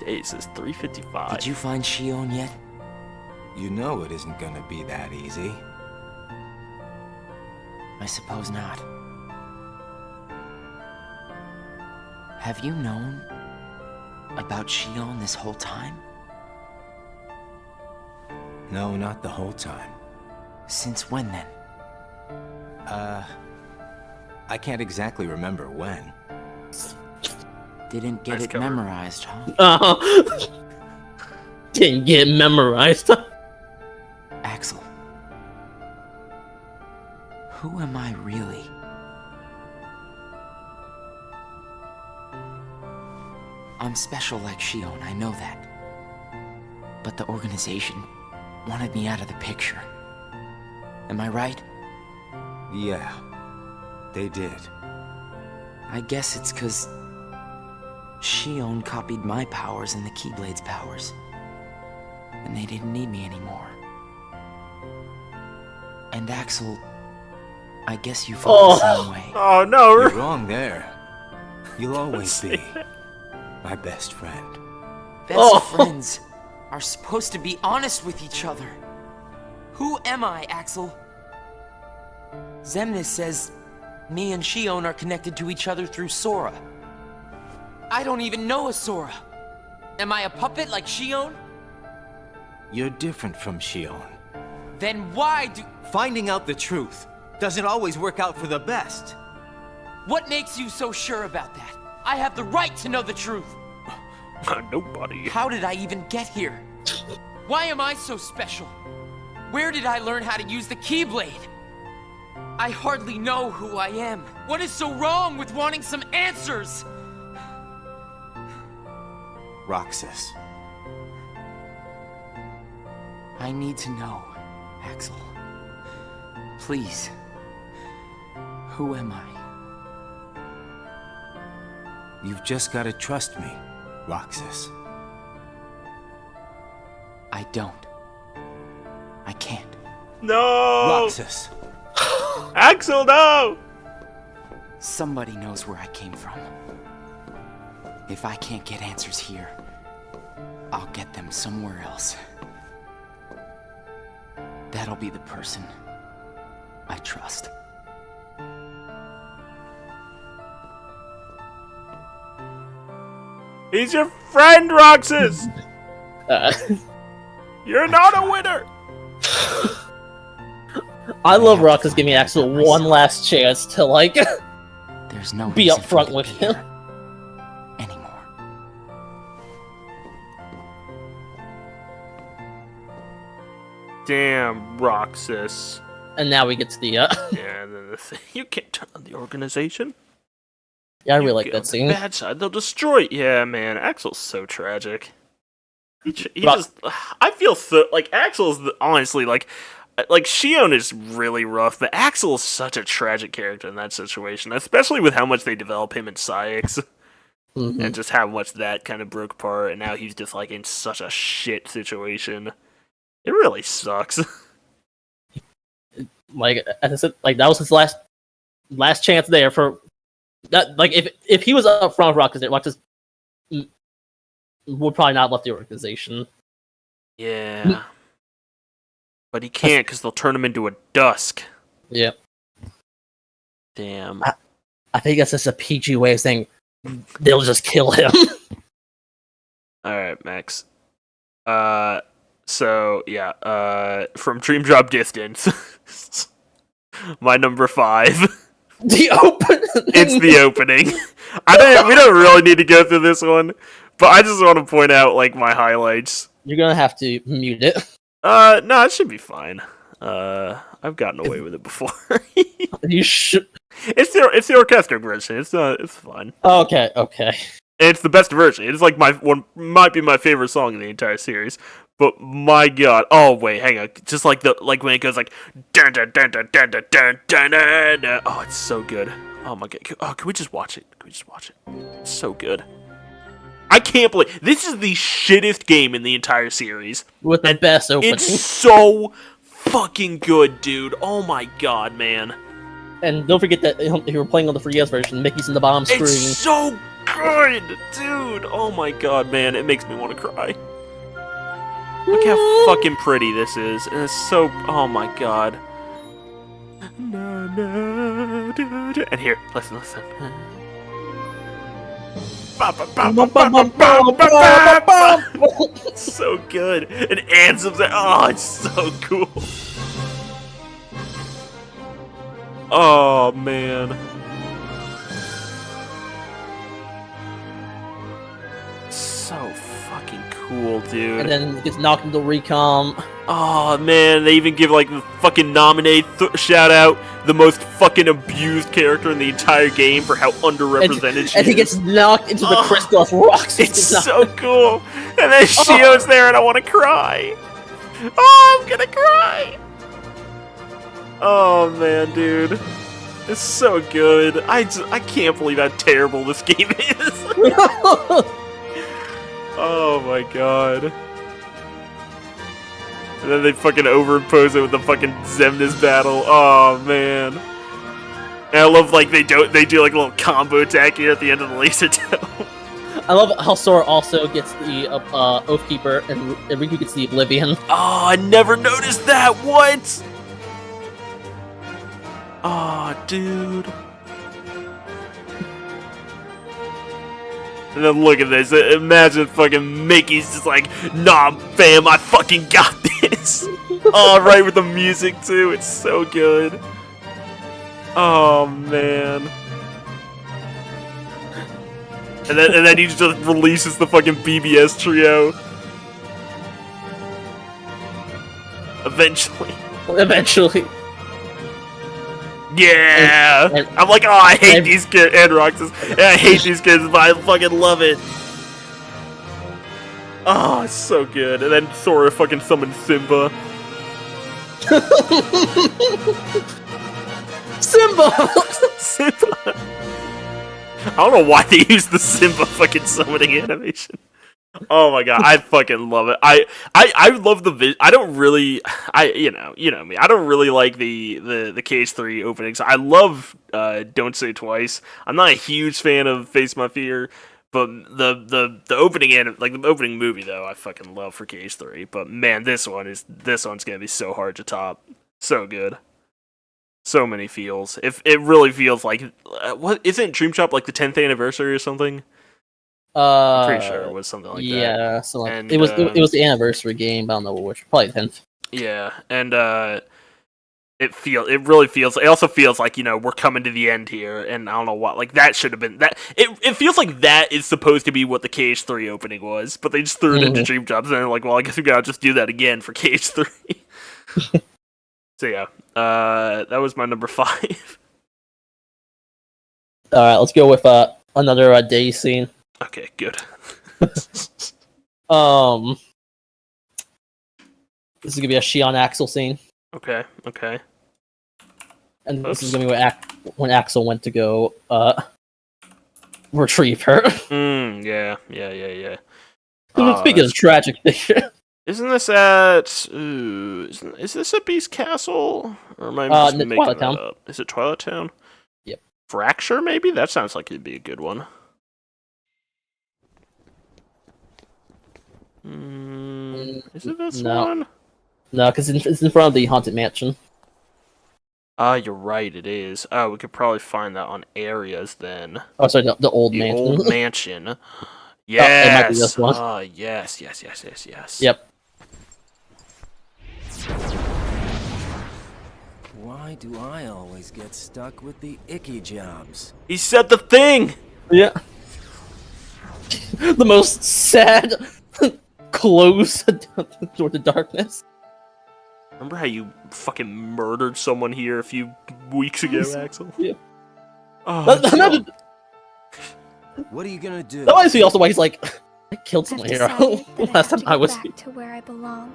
It says 3:55. Did you find Shion yet? You know it isn't gonna be that easy. I suppose not. Have you known about Shion this whole time? No, not the whole time. Since when then? I can't exactly remember when. Didn't get Nice it cover. memorized, huh? Didn't get memorized. Axel. Who am I really? I'm special like Shion, I know that. But the organization wanted me out of the picture. Am I right? Yeah, they did. I guess it's 'cause Shion copied my powers and the Keyblade's powers. And they didn't need me anymore. And Axel, I guess you felt the same way. Oh no! You're wrong there. You'll always be my best friend. Best friends are supposed to be honest with each other. Who am I, Axel? Xemnas says me and Shion are connected to each other through Sora. I don't even know a Sora. Am I a puppet like Shion? You're different from Shion. Then why do... Finding out the truth doesn't always work out for the best. What makes you so sure about that? I have the right to know the truth. Nobody. How did I even get here? Why am I so special? Where did I learn how to use the Keyblade? I hardly know who I am. What is so wrong with wanting some answers? Roxas. I need to know, Axel. Please. Who am I? You've just gotta trust me, Roxas. I don't. I can't. No! Roxas. Axel, no! Somebody knows where I came from. If I can't get answers here, I'll get them somewhere else. That'll be the person I trust. He's your friend, Roxas! You're not a winner! I love Roxas giving Axel one last chance to, like, There's no be reason up for front me to with be him. here anymore. Damn, Roxas. And now we get to the, Yeah, and then the thing, you can't turn on the organization. Yeah, I really You like get that on the scene. Bad side, they'll destroy. Yeah, man, Axel's so tragic. He Ro- just, I feel so like Axel's honestly like Shion is really rough, but Axel is such a tragic character in that situation, especially with how much they develop him in Psyx. And just how much that kind of broke apart, and now he's just like in such a shit situation. It really sucks. Like, as I said, like, that was his last chance there for that. Like, if he was up front with Roxas would probably not have left the organization. Yeah. But he can't because they'll turn him into a dusk. Yeah. Damn. I think that's just a PG way of saying they'll just kill him. Alright, Max. So, yeah, from Dream Drop Distance, my number 5. The opening! It's the opening. We don't really need to go through this one, but I just want to point out, like, my highlights. You're gonna have to mute it. No, it should be fine. I've gotten away with it before. You should. It's the orchestral version. It's fine. Okay. It's the best version. It's like might be my favorite song in the entire series. But my god! Oh wait, hang on. Just like when it goes like dun dun dun dun dun dun dun dun dun. Oh, it's so good. Oh my god! Can we just watch it? It's so good. I can't believe this is the shittest game in the entire series. With the best opening. It's so fucking good, dude. Oh my god, man. And don't forget that if you're playing on the 3DS version, Mickey's in the bottom screen. It's so good, dude. Oh my god, man, it makes me want to cry. Look how fucking pretty this is, and it's so. Oh my god. And here, listen. It's so good. And Ansem's like, oh, it's so cool. Oh man. So fucking cool, dude. And then it gets knocked into recom. Oh man, they even give like the fucking nominate shout out the most fucking abused character in the entire game for how underrepresented she is. And he gets knocked into the crystal rocks. It's so cool. And then Shio's there and I want to cry. Oh, I'm gonna cry. Oh man, dude. It's so good. I can't believe how terrible this game is. Oh my god. And then they fucking overimpose it with the fucking Xemnas battle. Oh man. And I love like they do like a little combo attack here at the end of the laser dome. I love how Sora also gets the Oathkeeper and Riku gets the Oblivion. Oh, I never noticed that. What? Oh, dude. And then look at this. Imagine fucking Mickey's just like, nah, fam, I fucking got this. Oh, right with the music too. It's so good. Oh man. And then he just releases the fucking BBS trio. Eventually. Yeah! I'm like, oh, I hate these kids. And Roxas. I hate these kids, but I fucking love it. Oh, it's so good. And then Sora fucking summons Simba. Simba! I don't know why they used the Simba fucking summoning animation. Oh my god, I fucking love it. I love the I don't really you know me. I don't really like the KH3 openings. I love Don't Say Twice. I'm not a huge fan of Face My Fear, but the opening the opening movie though, I fucking love for KH3. But man, this one's gonna be so hard to top. So good. So many feels. If it really feels like what isn't Dream Shop like the 10th anniversary or something? I'm pretty sure it was something like that. Yeah, so like, it was the anniversary game, but I don't know which. Probably 10th. Yeah, and it also feels like, you know, we're coming to the end here, and I don't know what, like, that should have been that. It feels like that is supposed to be what the KH3 opening was, but they just threw it into Dream Jobs, and they're like, well, I guess we gotta just do that again for KH3. So yeah, that was my number 5. All right, let's go with another day scene. Okay, good. This is gonna be a Shion Axel scene. Okay. And this is gonna be when Axel went to go retrieve her. Yeah. Speaking of tragic figure. Isn't this at? Is this at Beast Castle? Or am I just making Twilight that Town. up? Is it Twilight Town? Yep. Fracture, maybe? That sounds like it'd be a good one. Is it this one? No, because it's in front of the Haunted Mansion. You're right, it is. Oh, we could probably find that on areas then. Oh, sorry, the old mansion. Old mansion. Yes! It might be this one. Yes. Yep. Why do I always get stuck with the icky jobs? He said the thing! Yeah. The most sad close toward the darkness. Remember how you fucking murdered someone here a few weeks ago, Axel? Yeah. Oh, what are you gonna do? That reminds me also why he's like, I killed someone here last time I was back to where I belong.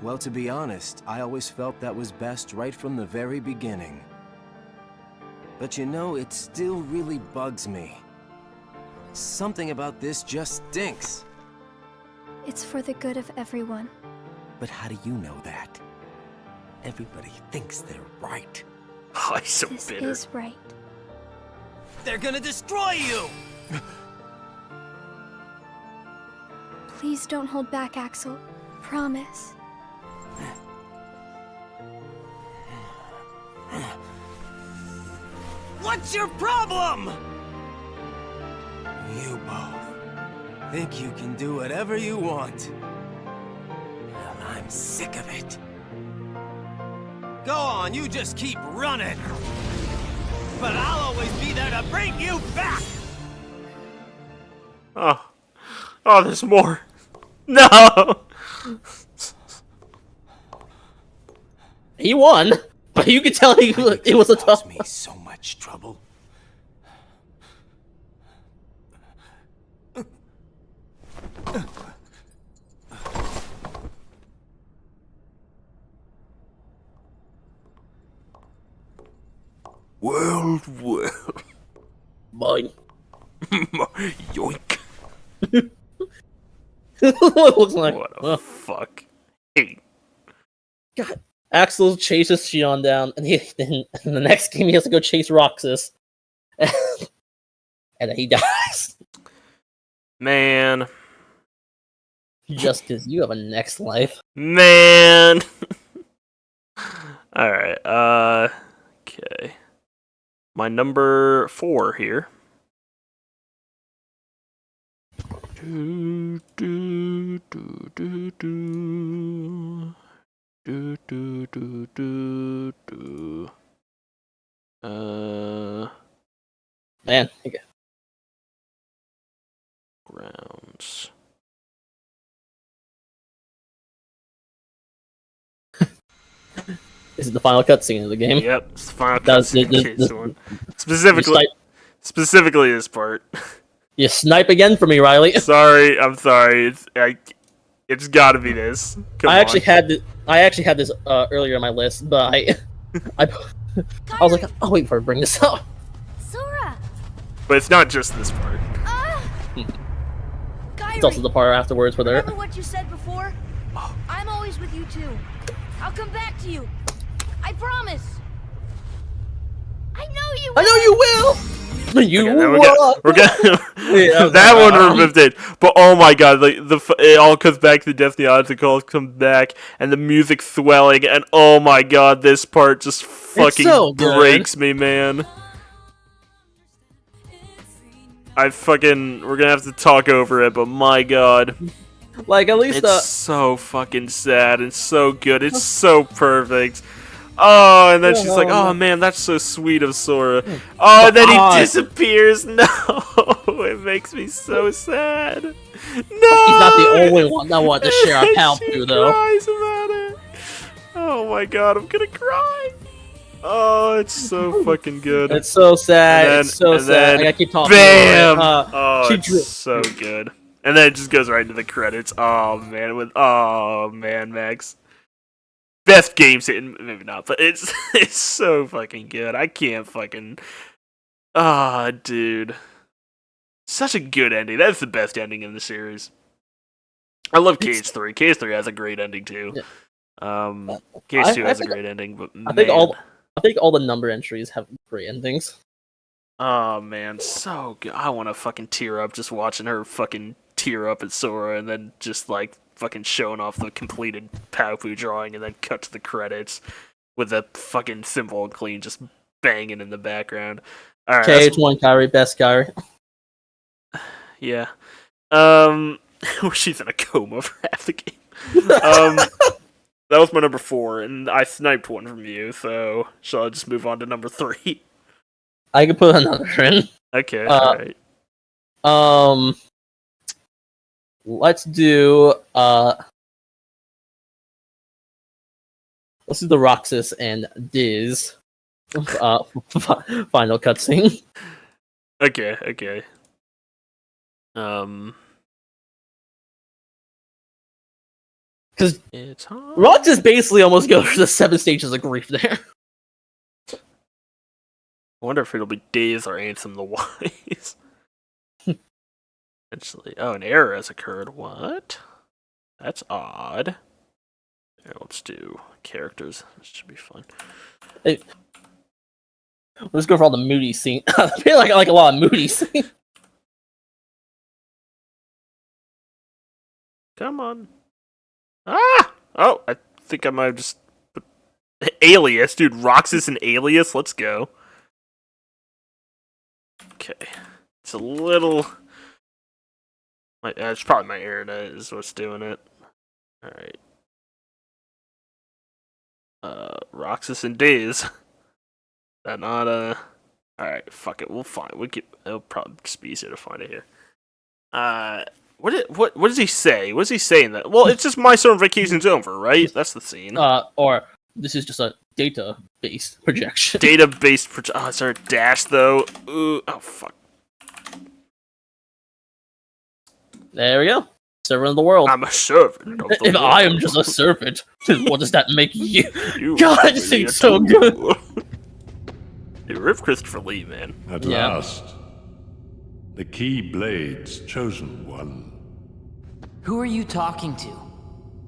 Well, to be honest, I always felt that was best right from the very beginning. But you know, it still really bugs me. Something about this just stinks. It's for the good of everyone. But how do you know that? Everybody thinks they're right. Oh, he's so This bitter. is right. They're gonna destroy you! Please don't hold back, Axel. Promise. What's your problem? You both think you can do whatever you want. And I'm sick of it. Go on, you just keep running. But I'll always be there to bring you back! Oh. Oh, there's more. No! He won, but you could tell it was a tough. Me so much trouble. Well. Mine. Yoink. What it looks like. What a fuck. Hey. God. Axel chases Shion down, and then in the next game he has to go chase Roxas. And then he dies. Man. Just because you have a next life. Man. Alright, okay. My number 4 here. Do, do, do, do, do. Do, do, do, do, do. Man, okay. Grounds. This is the final cutscene of the game. Yep, it's the final cutscene one. Specifically this part. You snipe again for me, Riley. Sorry, I'm sorry. It's gotta be this. I actually had this earlier on my list, but I was like, I'll wait for her to bring this up. Sora! But it's not just this part. It's also the part afterwards where they're. Remember what you said before? I'm always with you too. I'll come back to you. I promise. I know you will. I know you will. You we're gonna that one we're 15. But oh my god, like it all comes back to the Destiny odds. It all comes back, and the music swelling, and oh my god, this part just fucking breaks me, man. We're gonna have to talk over it, but my god. Like, at least it's so fucking sad and so good. It's so perfect. Oh, and then she's like, "Oh man, that's so sweet of Sora." Oh, and then he disappears. No, it makes me so sad. No, he's not the only one that wanted to share a Kimpchuu, though. Cries about it. Oh my god, I'm gonna cry. Oh, it's so fucking good. It's so sad. It's so sad. I gotta keep talking. Bam! It's so good. And then it just goes right into the credits. Oh man, Max. Best game scene, maybe not, but it's so fucking good. I can't fucking. Dude, such a good ending. That's the best ending in the series. I love KH3. KH3 has a great ending too. Yeah. KH2 has a great ending, but I think all the number entries have great endings. Oh man, so good. I want to fucking tear up just watching her fucking tear up at Sora, and then just like fucking showing off the completed Paopu drawing, and then cut to the credits with the fucking Simple and Clean just banging in the background. All right, KH1 Kyrie, best Kyrie. Yeah. She's in a coma for half the game. That was my number 4, and I sniped one from you, so shall I just move on to number 3? I could put another in. Okay, alright. Let's do the Roxas and Diz final cutscene. Okay. Because Roxas basically almost goes through the 7 stages of grief there. I wonder if it'll be Diz or Ansem the Wise. Actually, an error has occurred. What? That's odd. Here, let's do characters. This should be fun. Let's go for all the moody scenes. I feel like I like a lot of moody scenes. Come on. Ah! Oh, I think I might have just... Alias, dude. Roxas and Alias, let's go. Okay. It's a little... it's probably my internet is what's doing it. Alright. Roxas and Days. That not, Alright, fuck it, we'll find... It'll probably just be easier to find it here. What does he say? What does he say in that? Well, it's just my summer vacation's over, right? That's the scene. Or this is just a data-based projection. Data-based projection. Oh, is there a dash, though? Ooh, oh, fuck. There we go. Servant of the world. I'm a servant of the If world. I am just a servant, what does that make you? You God, I just think it's so good. Dude, rip Christopher Lee, man. At last, the Keyblade's chosen one. Who are you talking to?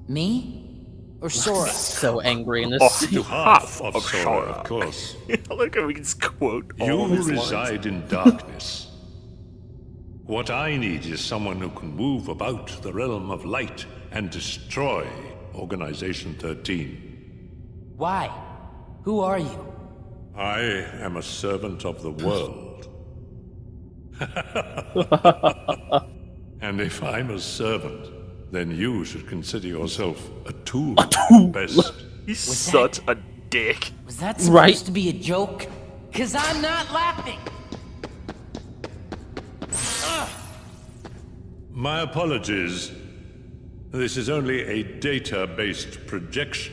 Me? Or Sora? So angry in this To half of Sora, of course. Look how we can just quote all You of his reside lines. in darkness. What I need is someone who can move about the realm of light and destroy Organization 13. Why? Who are you? I am a servant of the world. And if I'm a servant, then you should consider yourself a tool. At best. He's such a dick. Was that supposed to be a joke? 'Cause I'm not laughing! My apologies. This is only a data-based projection.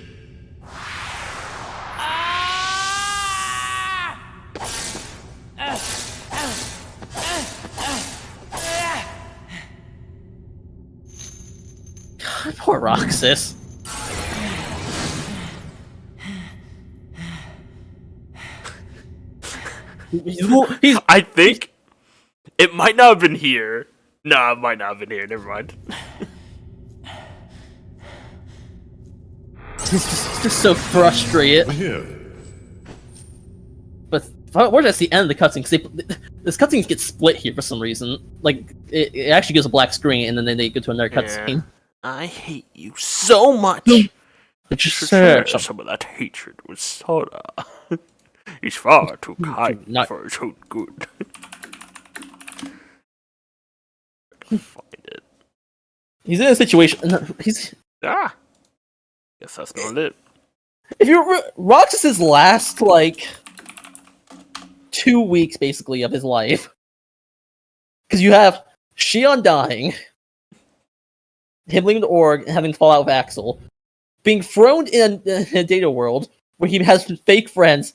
God, poor Roxas. I think it might not have been here. No, it might not have been here. Never mind. He's just so frustrated. But where's that's the end of the cutscene? Because this cutscene gets split here for some reason. Like it actually gives a black screen, and then they go to another cutscene. I hate you so much. Just share some of that hatred with Sora. He's far too kind for his own good. Find it. He's in a situation. He's Guess that's not it. if you're Roxas's last 2 weeks basically of his life, because you have Shion dying, him leaving the org and having fallout with Axel, being thrown in a data world where he has fake friends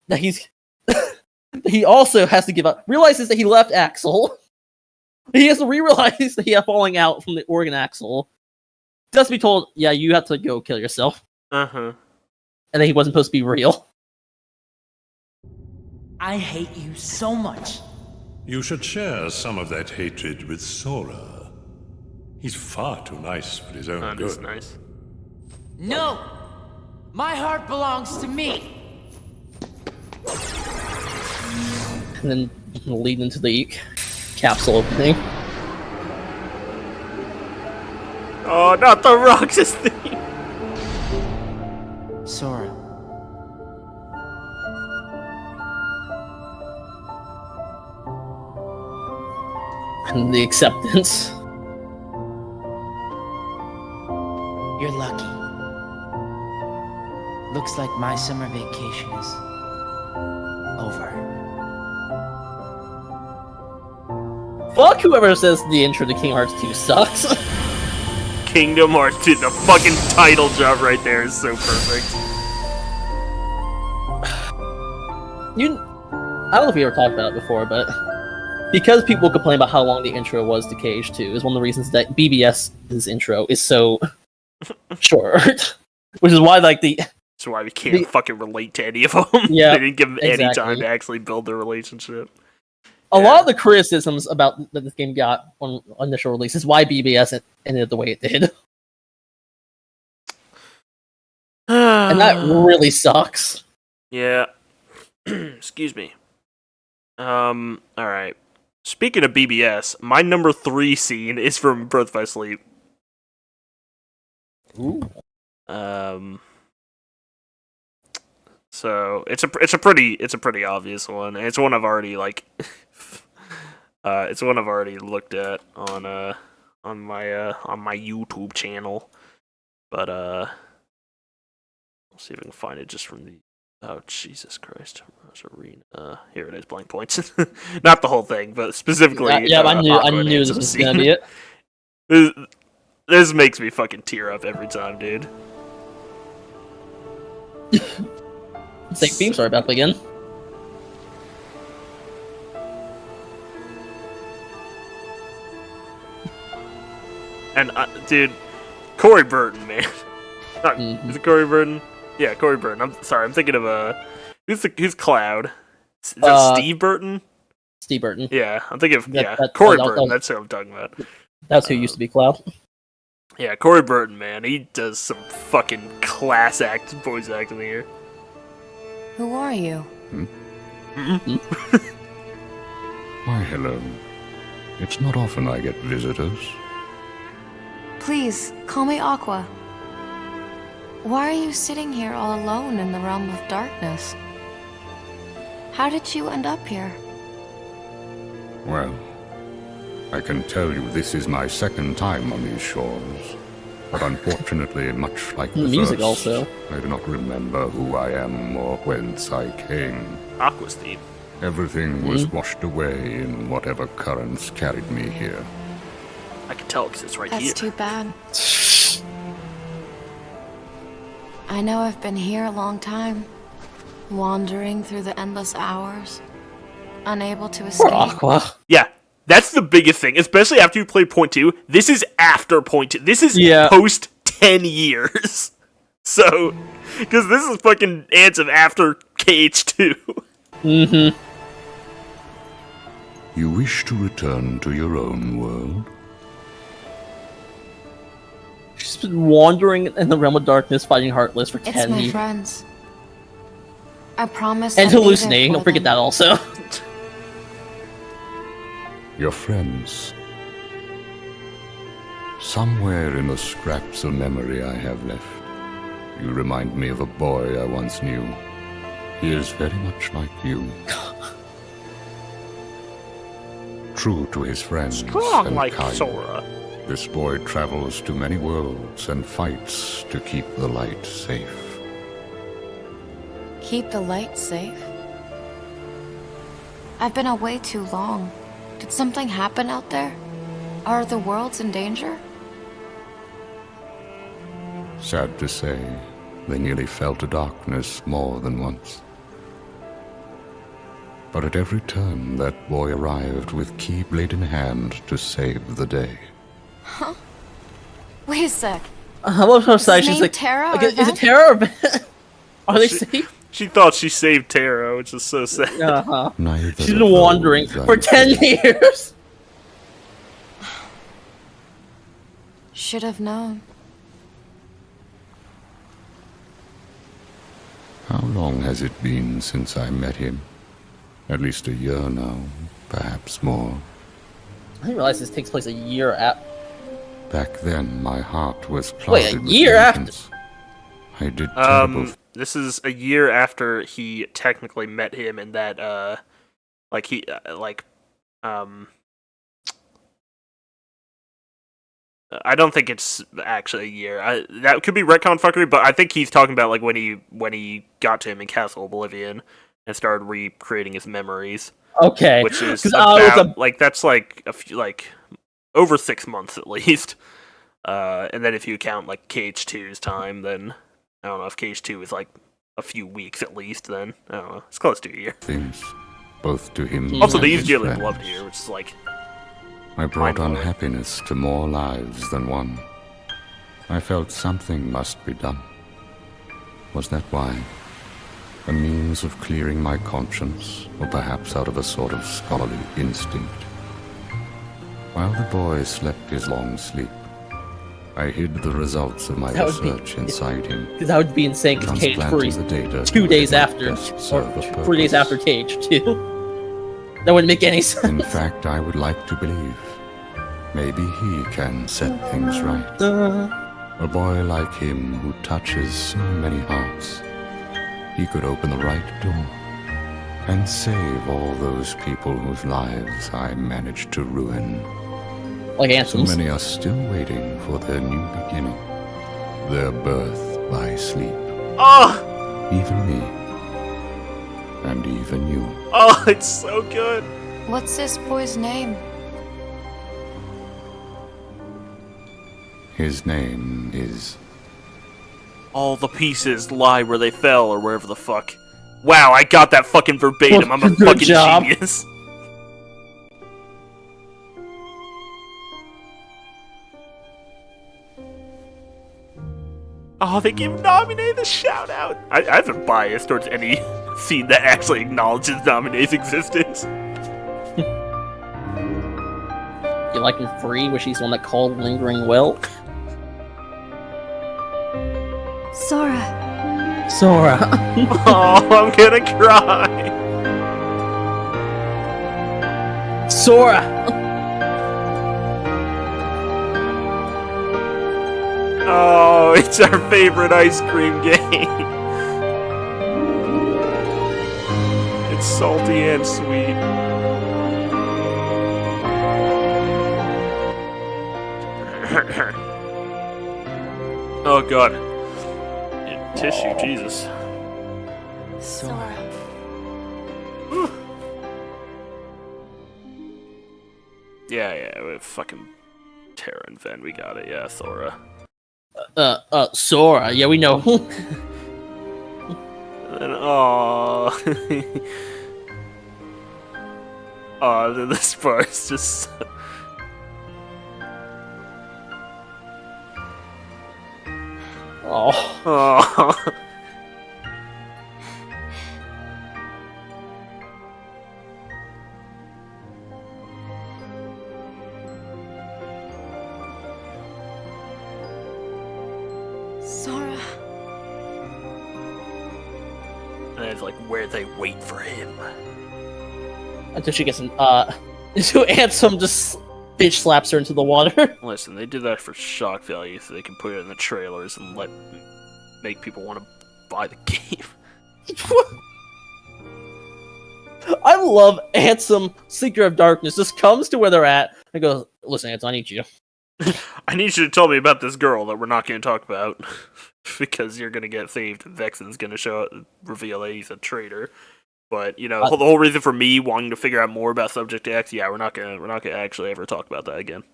that he also has to give up. Realizes that he left Axel. He has to re-realize that he had falling out from the org and Axel. Just be told, yeah, you have to go kill yourself. Uh-huh. And then he wasn't supposed to be real. I hate you so much. You should share some of that hatred with Sora. He's far too nice for his own That good. is nice. No! My heart belongs to me! And then lead into the capsule opening. Oh, not the Roxas thing! Sora. And the acceptance. You're lucky. Looks like my summer vacation is over. Fuck whoever says the intro to Kingdom Hearts 2 sucks. Kingdom Hearts 2, the fucking title job right there is so perfect. I don't know if we ever talked about it before, but because people complain about how long the intro was to KH2 is one of the reasons that BBS's intro is so short. Which is why, That's why we can't fucking relate to any of them. Yeah, they didn't give them any time exactly. to actually build their relationship. A lot of the criticisms about that this game got on initial release is why BBS ended the way it did. And that really sucks. Yeah. Excuse me. Alright. Speaking of BBS, my number 3 scene is from Birth by Sleep. Ooh. So it's a pretty obvious one. It's one I've already like it's one I've already looked at on my YouTube channel. But let's see if I can find it just from the Jesus Christ. Arena. Here it is, blank points. Not the whole thing, but specifically I knew this was gonna be it. This makes me fucking tear up every time, dude. Same theme story back again. And dude, Corey Burton, man. Is it Corey Burton? Yeah, Corey Burton. I'm sorry, I'm thinking of who's Cloud? Is that Steve Burton? Steve Burton. Yeah, I'm thinking of Corey Burton. That's who I'm talking about. That's who used to be Cloud. Yeah, Corey Burton, man. He does some fucking class act voice acting here. Who are you? Why, hello. It's not often I get visitors. Please, call me Aqua. Why are you sitting here all alone in the realm of darkness? How did you end up here? Well, I can tell you this is my second time on these shores. But unfortunately, much like the music first, also. I do not remember who I am or whence I came. Aqua's theme. Everything was washed away in whatever currents carried me here. I can tell because it's right That's here. too bad. I know I've been here a long time, wandering through the endless hours, unable to escape. Aqua. Yeah, that's the biggest thing, especially after you play Point 2. This is after Point 2. This is post 10 years. So, because this is fucking Ansem after KH2. Mm-hmm. You wish to return to your own world? She's been wandering in the realm of darkness, fighting Heartless for 10 It's my years. friends. I promise. And I'll be there hallucinating, for don't forget them. that also. Your friends. Somewhere in the scraps of memory I have left, you remind me of a boy I once knew. He is very much like you. True to his friends Strong and like kind. Sora. This boy travels to many worlds and fights to keep the light safe. Keep the light safe? I've been away too long. Did something happen out there? Are the worlds in danger? Sad to say, they nearly fell to darkness more than once. But at every turn, that boy arrived with keyblade in hand to save the day. Huh? Wait a sec. How about her side? Is his She's name like, Terra like, or is it Ven? Terra or Ven? Are they safe? She thought she saved Taro, which is so sad. Uh-huh. Neither She's of been wandering those for 10 years. Should have known. How long has it been since I met him? At least a year now, perhaps more. I didn't realize this takes place a year after. Back then, my heart was clouded Wait, a with year after? vengeance. I did terrible. This is a year after he technically met him in that, I don't think it's actually a year. That could be retcon fuckery, but I think he's talking about like when he got to him in Castle Oblivion and started recreating his memories. Okay. Which is 'Cause about that's like a few, like over 6 months at least. And then if you count like KH2's time, then I don't know if KH2 is like a few weeks at least. Then I don't know. It's close to a year. Things, both to him Also, and they his use dearly friends. beloved here, which is like I brought mind-blowing. unhappiness to more lives than one. I felt something must be done. Was that why? A means of clearing my conscience, or perhaps out of a sort of scholarly instinct? While the boy slept his long sleep, I hid the results of my research inside him. Because that would be insane, because Cage frees the data 2 days after, or 3 days after Cage, too. That wouldn't make any sense. In fact, I would like to believe. Maybe he can set things right. A boy like him who touches so many hearts. He could open the right door and save all those people whose lives I managed to ruin. Like Anthem's. So many are still waiting for their new beginning. Their birth by sleep. Oh! Even me. And even you. Oh, it's so good. What's this boy's name? His name is... All the pieces lie where they fell, or wherever the fuck. Wow, I got that fucking verbatim. I'm a fucking genius. Oh, they give Naminé the shout out. I haven't biased towards any scene that actually acknowledges Naminé's existence. You like in 3, where she's the one that called Lingering Whelp? Sora. Sora. Oh, I'm gonna cry. Sora. Oh, it's our favorite ice cream game. It's salty and sweet. Oh god. Tissue, Jesus. Sora. Yeah, with fucking Terra and Ven, we got it. Yeah, Thora. Sora. Yeah, we know. And oh, oh, this part's just. Oh. Sora. And it's like where they wait for him. Until she gets an so Ansem just bitch slaps her into the water. Listen, they did that for shock value, so they can put it in the trailers and make people want to buy the game. I love Ansem, Seeker of Darkness, just comes to where they're at and goes, "Listen, Ansem, I need you. I need you to tell me about this girl that we're not going to talk about, because you're going to get saved. Vexen's going to show up, reveal that he's a traitor. But you know, the whole reason for me wanting to figure out more about Subject X, yeah, we're not gonna actually ever talk about that again.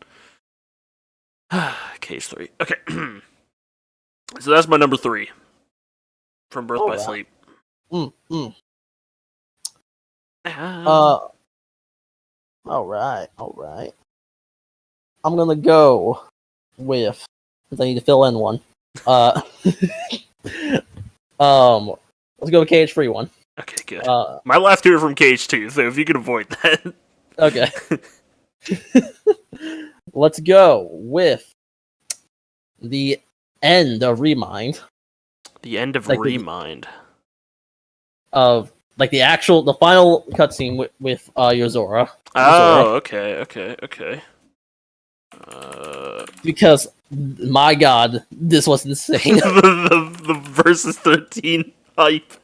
Case 3. Okay, so that's my number 3 from Birth by Sleep. All right. I'm gonna go with, because I need to fill in one. Let's go with KH3 one. Okay, good. My last 2 are from KH2, so if you can avoid that. Okay. Let's go with the end of Remind. The end of Like Remind. Of the final cutscene with Yozora. Oh, okay. Because my god, this was insane. the Versus 13 hype.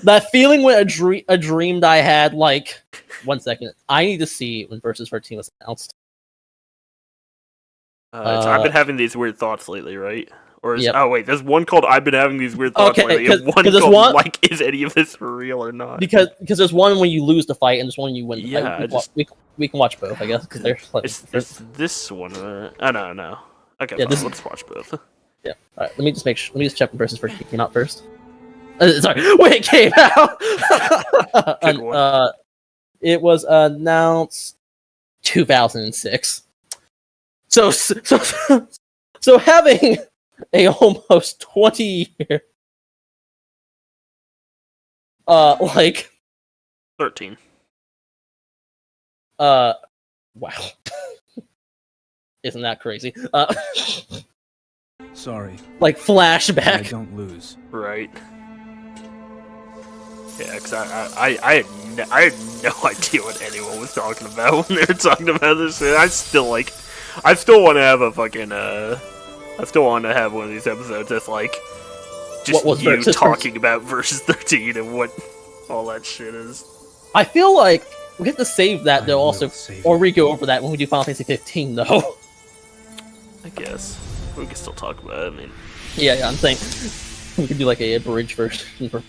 That feeling when a dream that I had, like, 1 second. I need to see when Versus 13 was announced. I've been having these weird thoughts lately, right? Or is, Yep. Oh wait, there's one called I've been having these weird thoughts lately, and one called like, is any of this for real or not? Because there's one when you lose the fight and there's one when you win the Yeah, fight. We can watch both, I guess, because they're like, It's this one. Oh no. Okay, Yeah, fine, let's watch both. Yeah. All right. Let me just make sure. Let me just check when Versus 13 came out first. Sorry, when it came out. It was announced 2006. So having a almost 20-year 13. Wow. Isn't that crazy? Sorry. Like flashback. I don't lose. Right. Yeah, because I had no idea what anyone was talking about when they were talking about this shit. I still want to have a fucking, I still want to have one of these episodes that's like, just What was you Versus talking about Versus 13 and what all that shit is. I feel like we have to save that though also, or we go over that when we do Final Fantasy 15 though. I guess. We can still talk about it, I mean. Yeah, I'm saying we could do like a bridge version for.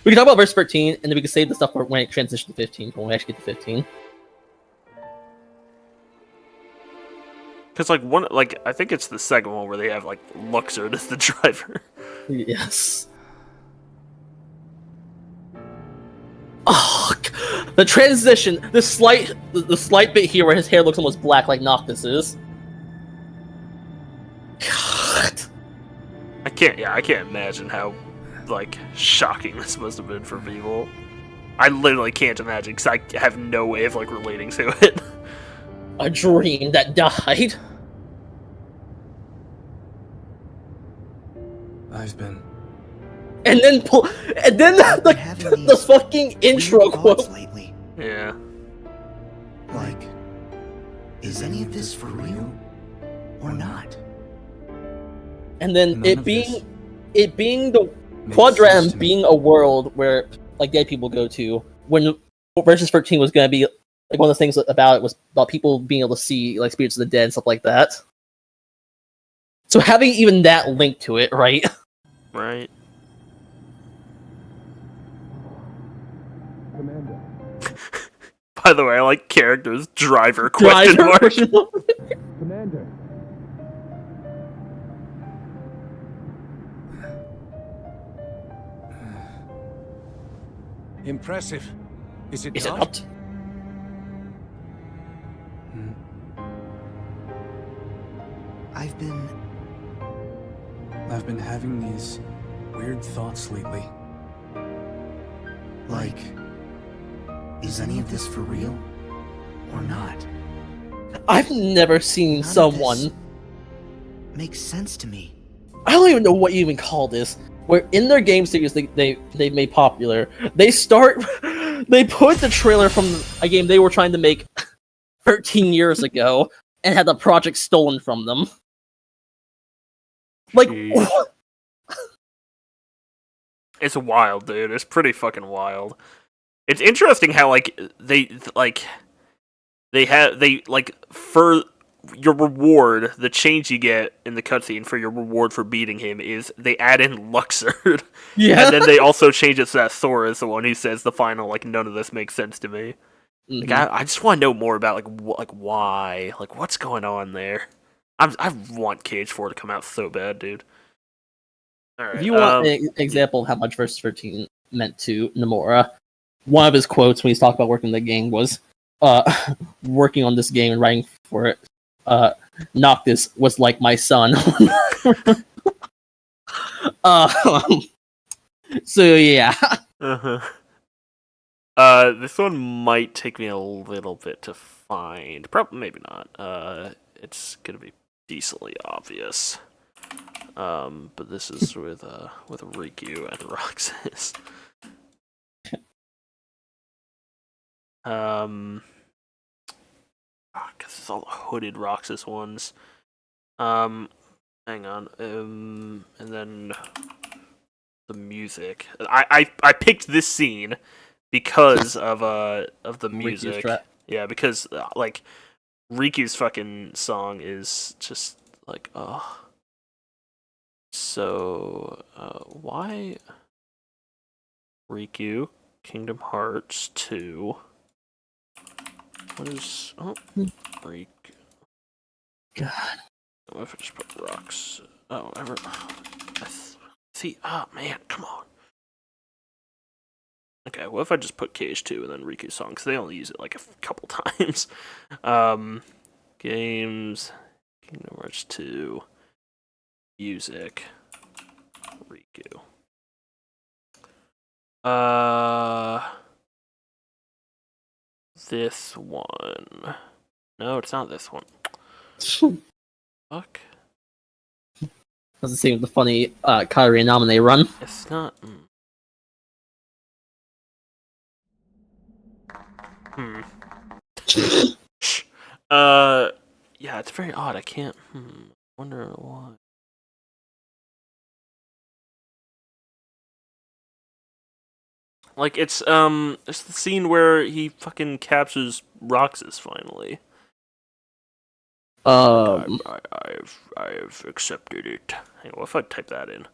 We can talk about verse 13, and then we can save the stuff for when it transitions to 15, when we actually get to 15. Because I think it's the second one where they have like Luxord as the driver. Yes. Oh, the transition, the slight bit here where his hair looks almost black like Noctis is. God. I can't imagine how, like, shocking this must have been for people. I literally can't imagine, because I have no way of, like, relating to it. A dream that died. I've been... And then the fucking intro quote. Lately. Yeah. Like, is any of this for real? Or not? And then it being the Quadram being a world where like dead people go to, when Versus 13 was gonna be like one of the things about it was about people being able to see like spirits of the dead and stuff like that. So having even that link to it, right? Right. Commander. By the way, I like characters driver question mark. Commander. Impressive. Is it Is it not? not? I've been having these weird thoughts lately. Like, is any of this for real? Or not? I've never seen someone Makes sense to me. I don't even know what you even call this. Where in their game series they've made popular, they put the trailer from a game they were trying to make 13 years ago and had the project stolen from them. Like, It's wild, dude. It's pretty fucking wild. It's interesting how for your reward, the change you get in the cutscene for your reward for beating him is they add in Luxord. Yeah. And then they also change it so that Thor is the one who says the final, like, none of this makes sense to me. Mm-hmm. Like, I just want to know more about, like why? Like, what's going on there? I want KH4 to come out so bad, dude. All right, if you want an example of how much Versus 13 meant to Nomura, one of his quotes when he's talking about working the game was, working on this game and writing for it, Noctis was like my son. So yeah. This one might take me a little bit to find. Probably, maybe not. It's gonna be decently obvious. But this is with Riku and Roxas. Because it's all the hooded Roxas ones. Hang on. And then the music. I picked this scene because of the music. Yeah, because like Riku's fucking song is just like So why Riku Kingdom Hearts 2? What is Riku? God. What if I just put rocks? Oh, see. Oh man, come on. Okay, what if I just put KH2 and then Riku's song? Because they only use it like a couple times. Games, Kingdom Hearts 2, music, Riku. This one. No, it's not this one. Fuck. Doesn't seem the funny Kyrie and Naminé run. It's not. Yeah, it's very odd. I can't. Wonder why. Like it's the scene where he fucking captures Roxas finally. I've accepted it. Hang on, what if I type that in?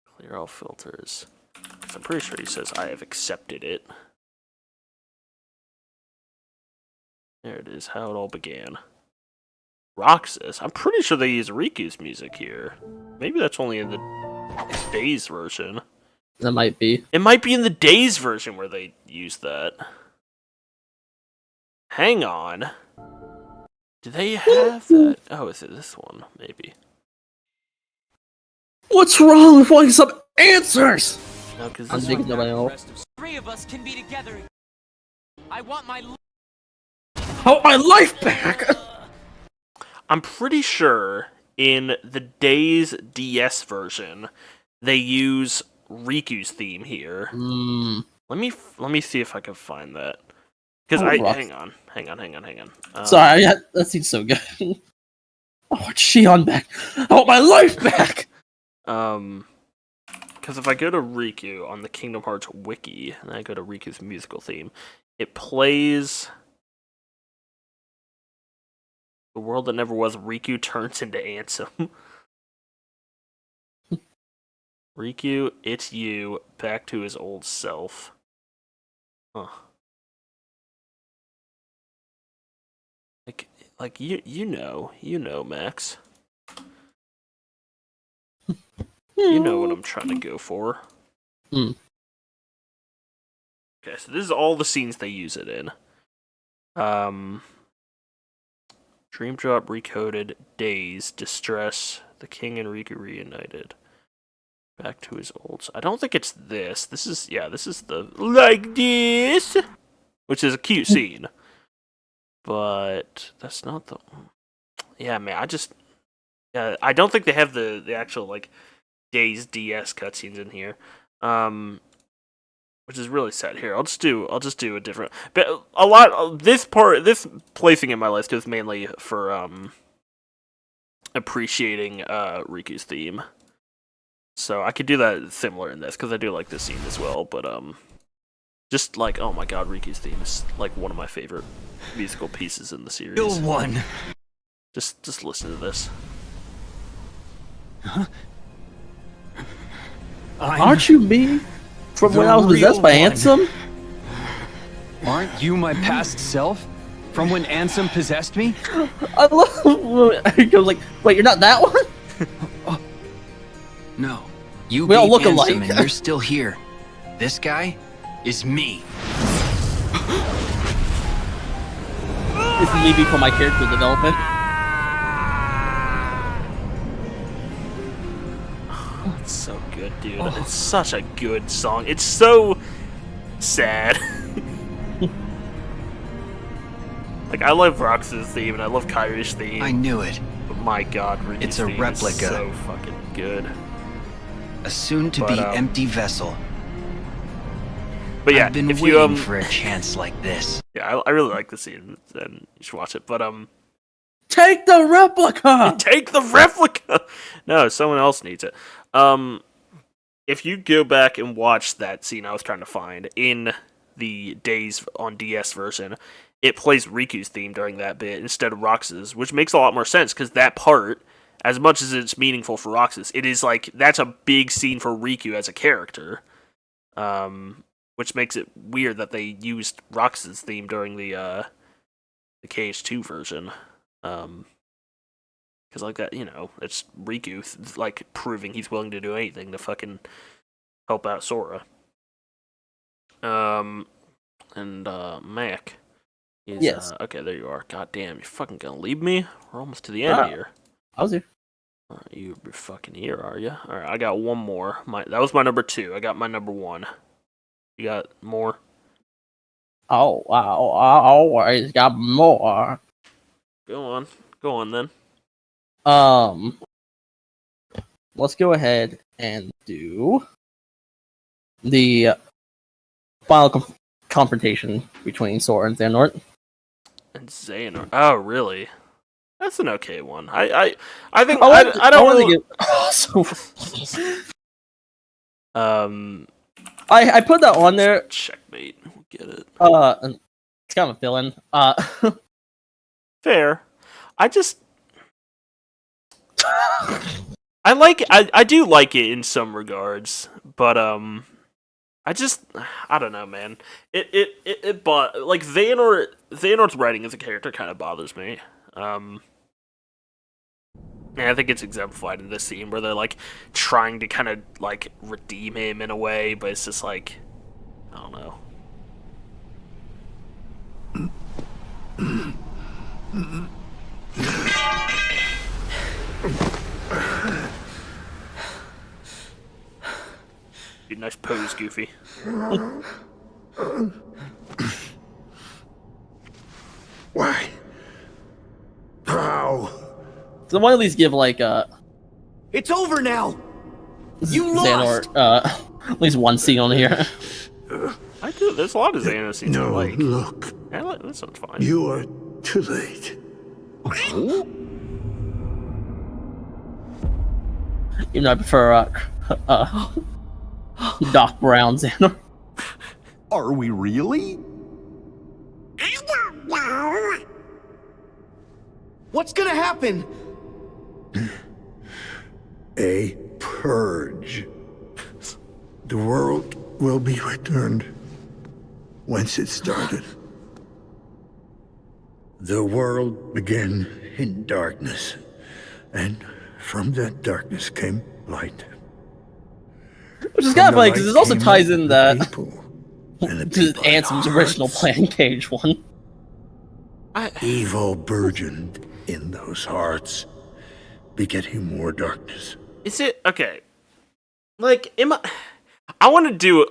Clear all filters. 'Cause I'm pretty sure he says I have accepted it. There it is, how it all began. Roxas? I'm pretty sure they use Riku's music here. Maybe that's only in the Days version. That might be. It might be in the Days version where they use that. Hang on. Do they have that? Oh, is it this one? Maybe. What's wrong with wanting some answers? No, because I'm thinking nobody else. 3 of us can be together. I want my life back! I'm pretty sure in the Days DS version, they use Riku's theme here. Let me see if I can find that. Because hang on. Sorry, that seems so good. I want Shion back. I want my life back. Because if I go to Riku on the Kingdom Hearts wiki, and I go to Riku's musical theme, it plays The World That Never Was. Riku turns into Ansem. Riku, it's you, back to his old self. Huh. Like you know, Max. You know what I'm trying to go for. Okay, so this is all the scenes they use it in. Dream Drop Recoded, Days, Distress, The King and Riku Reunited. Back to his old. I don't think it's this. This is the like this, which is a cute scene. But that's not the. Yeah, man. I don't think they have the actual like Days DS cutscenes in here, which is really sad. Here, I'll just do a different. But a lot of this placing in my list is mainly for appreciating Riku's theme. So I could do that similar in this because I do like this scene as well. But just like, oh my god, Riku's theme is like one of my favorite musical pieces in the series. Kill one. Just listen to this. Huh? Aren't you me? From when I was possessed by Ansem? Aren't you my past self? From when Ansem possessed me? I love. He goes like, wait, you're not that one? No. You we all look Ansem alike. and you're still here. This guy is me. This is me before my character development. It's so good, dude. It's such a good song. It's so sad. Like, I love Rox's theme and I love Kyrie's theme. I knew it. But my god, Riku's It's a theme replica. is so fucking good. A soon-to-be empty vessel. But yeah, I've been if waiting you for a chance like this. Yeah, I really like the scene, and you should watch it. But take the replica. Take the replica. No, someone else needs it. If you go back and watch that scene I was trying to find in the Days on DS version, it plays Riku's theme during that bit instead of Roxas, which makes a lot more sense because that part, as much as it's meaningful for Roxas, it is like that's a big scene for Riku as a character. Which makes it weird that they used Roxas' theme during the KH2 version. Because like that, it's Riku like proving he's willing to do anything to fucking help out Sora. And Mac is yes. Okay, there you are. God damn, you're fucking gonna leave me? We're almost to the end here. I was here. You're fucking here, are you? All right, I got one more. That was my number 2. I got my number 1. You got more? Oh, I always got more. Go on. Go on then. Let's go ahead and do the final confrontation between Sora and Xehanort. And Xehanort. Oh, really? That's an okay one. I think I don't really. I put that on there. Checkmate. We'll get it. It's kind of a fill-in. Fair. I just. I do like it in some regards, but I don't know, man. Like Xehanort's writing as a character kind of bothers me. And I think it's exemplified in this scene where they're like trying to kind of like redeem him in a way, but it's just like, I don't know. Nice pose, Goofy. Why? How? So why at least give like It's over now. You Xehanort, lost. at least one scene on here. I do. There's a lot of Xehanort scenes I like. Look. I like this one's fine. You are too late. Even though I prefer Doc Brown Xehanort. Are we really? What's gonna happen? A purge. The world will be returned whence it started. The world began in darkness, and from that darkness came light. Which is kind of funny because this also ties in that to Ansem's original Plan Cage one. Evil burgeoned in those hearts, begetting more darkness. Is it okay? Like, I want to do a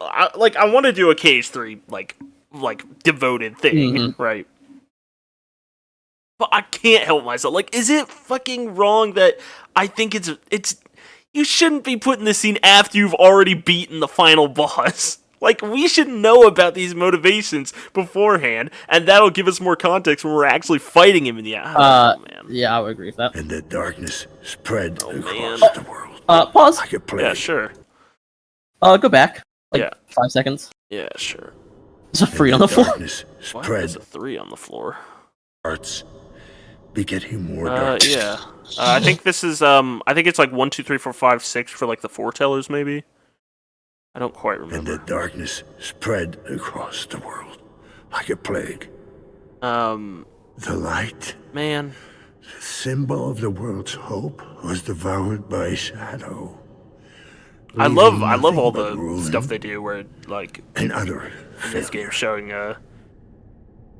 KH3 like devoted thing, right? But I can't help myself. Like, is it fucking wrong that I think it's you shouldn't be putting this scene after you've already beaten the final boss? Like, we should know about these motivations beforehand, and that'll give us more context when we're actually fighting him in the man. Yeah, I would agree with that. And the darkness spread across the world. Pause. Like a plague. Yeah, sure. Go back. Like, yeah. 5 seconds. Yeah, sure. There's a 3 on the floor. Why there's a 3 on the floor? Hearts begetting more darkness. Yeah. I think this is I think it's like 1, 2, 3, 4, 5, 6 for like the foretellers, maybe. I don't quite remember. And the darkness spread across the world like a plague. The light, man, the symbol of the world's hope, was devoured by shadow. I love all the stuff they do where like and utter in this game showing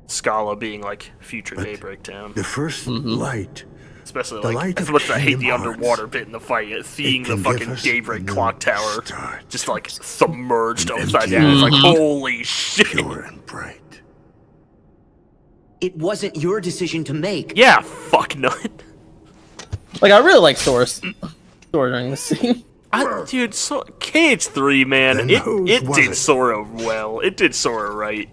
Scala being like future Daybreak Town. The first light. Especially the like as much as I hate the underwater bit in the fight, seeing the fucking Daybreak clock tower just like submerged upside down. It's like holy shit. Pure and bright. It wasn't your decision to make. Yeah, fuck nut. Like, I really like Sora during this scene. Dude, KH3, man, it did Sora well. It did Sora right.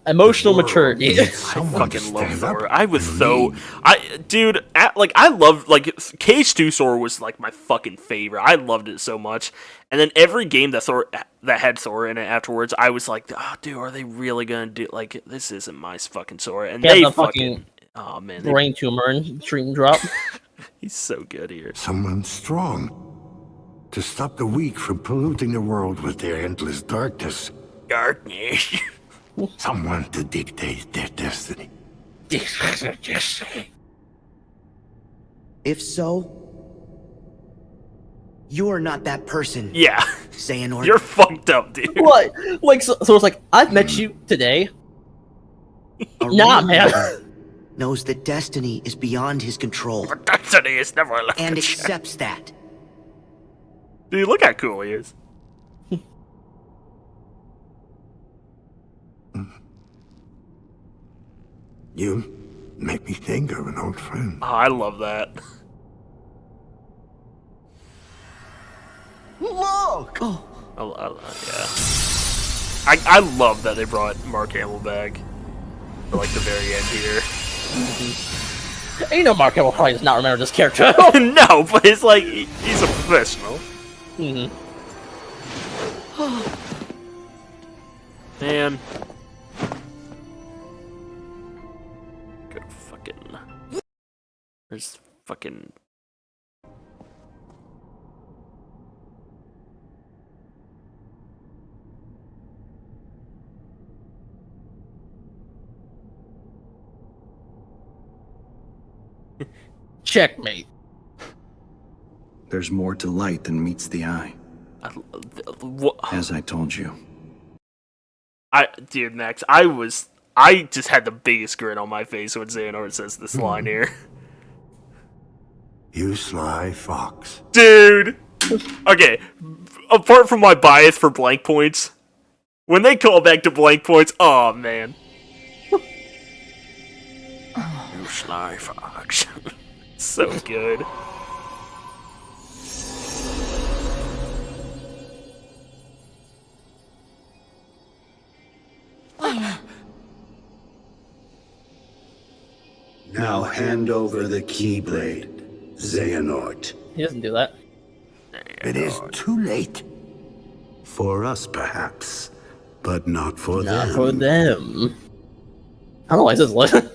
Emotional maturity. I fucking love Sora. I was so... I love... Like, KH2 Sora was, like, my fucking favorite. I loved it so much. And then every game that had Sora in it afterwards, I was like, oh, dude, are they really gonna do... Like, this isn't my fucking Sora. And they fucking... Oh, man. Brain tumor and dream drop. He's so good here. Someone strong. To stop the weak from polluting the world with their endless darkness. Darkness. Someone to dictate their destiny. If so, you're not that person. Yeah. Xehanort. You're fucked up, dude. What? Like, so it's like, I've met you today. Nah, man. Knows that destiny is beyond his control. But destiny is never left and accepts that. Dude, look how cool he is. You make me think of an old friend. Oh, I love that. Look! Oh. Yeah. I love that they brought Mark Hamill back for like the very end here. You know Mark Hamill probably does not remember this character. No, but it's like he's a professional. Man. Good fucking. There's fucking. Checkmate. There's more to light than meets the eye. As I told you. Dude, Max, I just had the biggest grin on my face when Xehanort says this line here. You sly fox. Dude! Okay, apart from my bias for blank points, when they call back to blank points, oh man. You sly fox. So good. Now hand over the Keyblade, Xehanort. He doesn't do that. It is too late. For us, perhaps, but not for them. Not for them. I don't know why it says listen.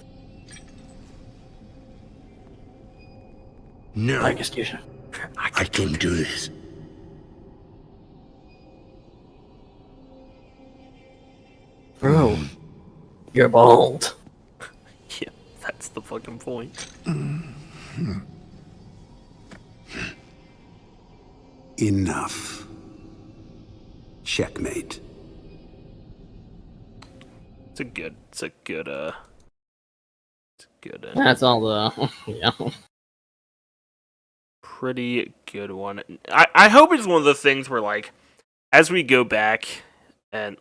No. I guess you should. I can do this. Bro, you're bald. Yeah, that's the fucking point. Enough. Checkmate. It's a good That's all the yeah. Pretty good one. I hope it's one of the things where, like, as we go back and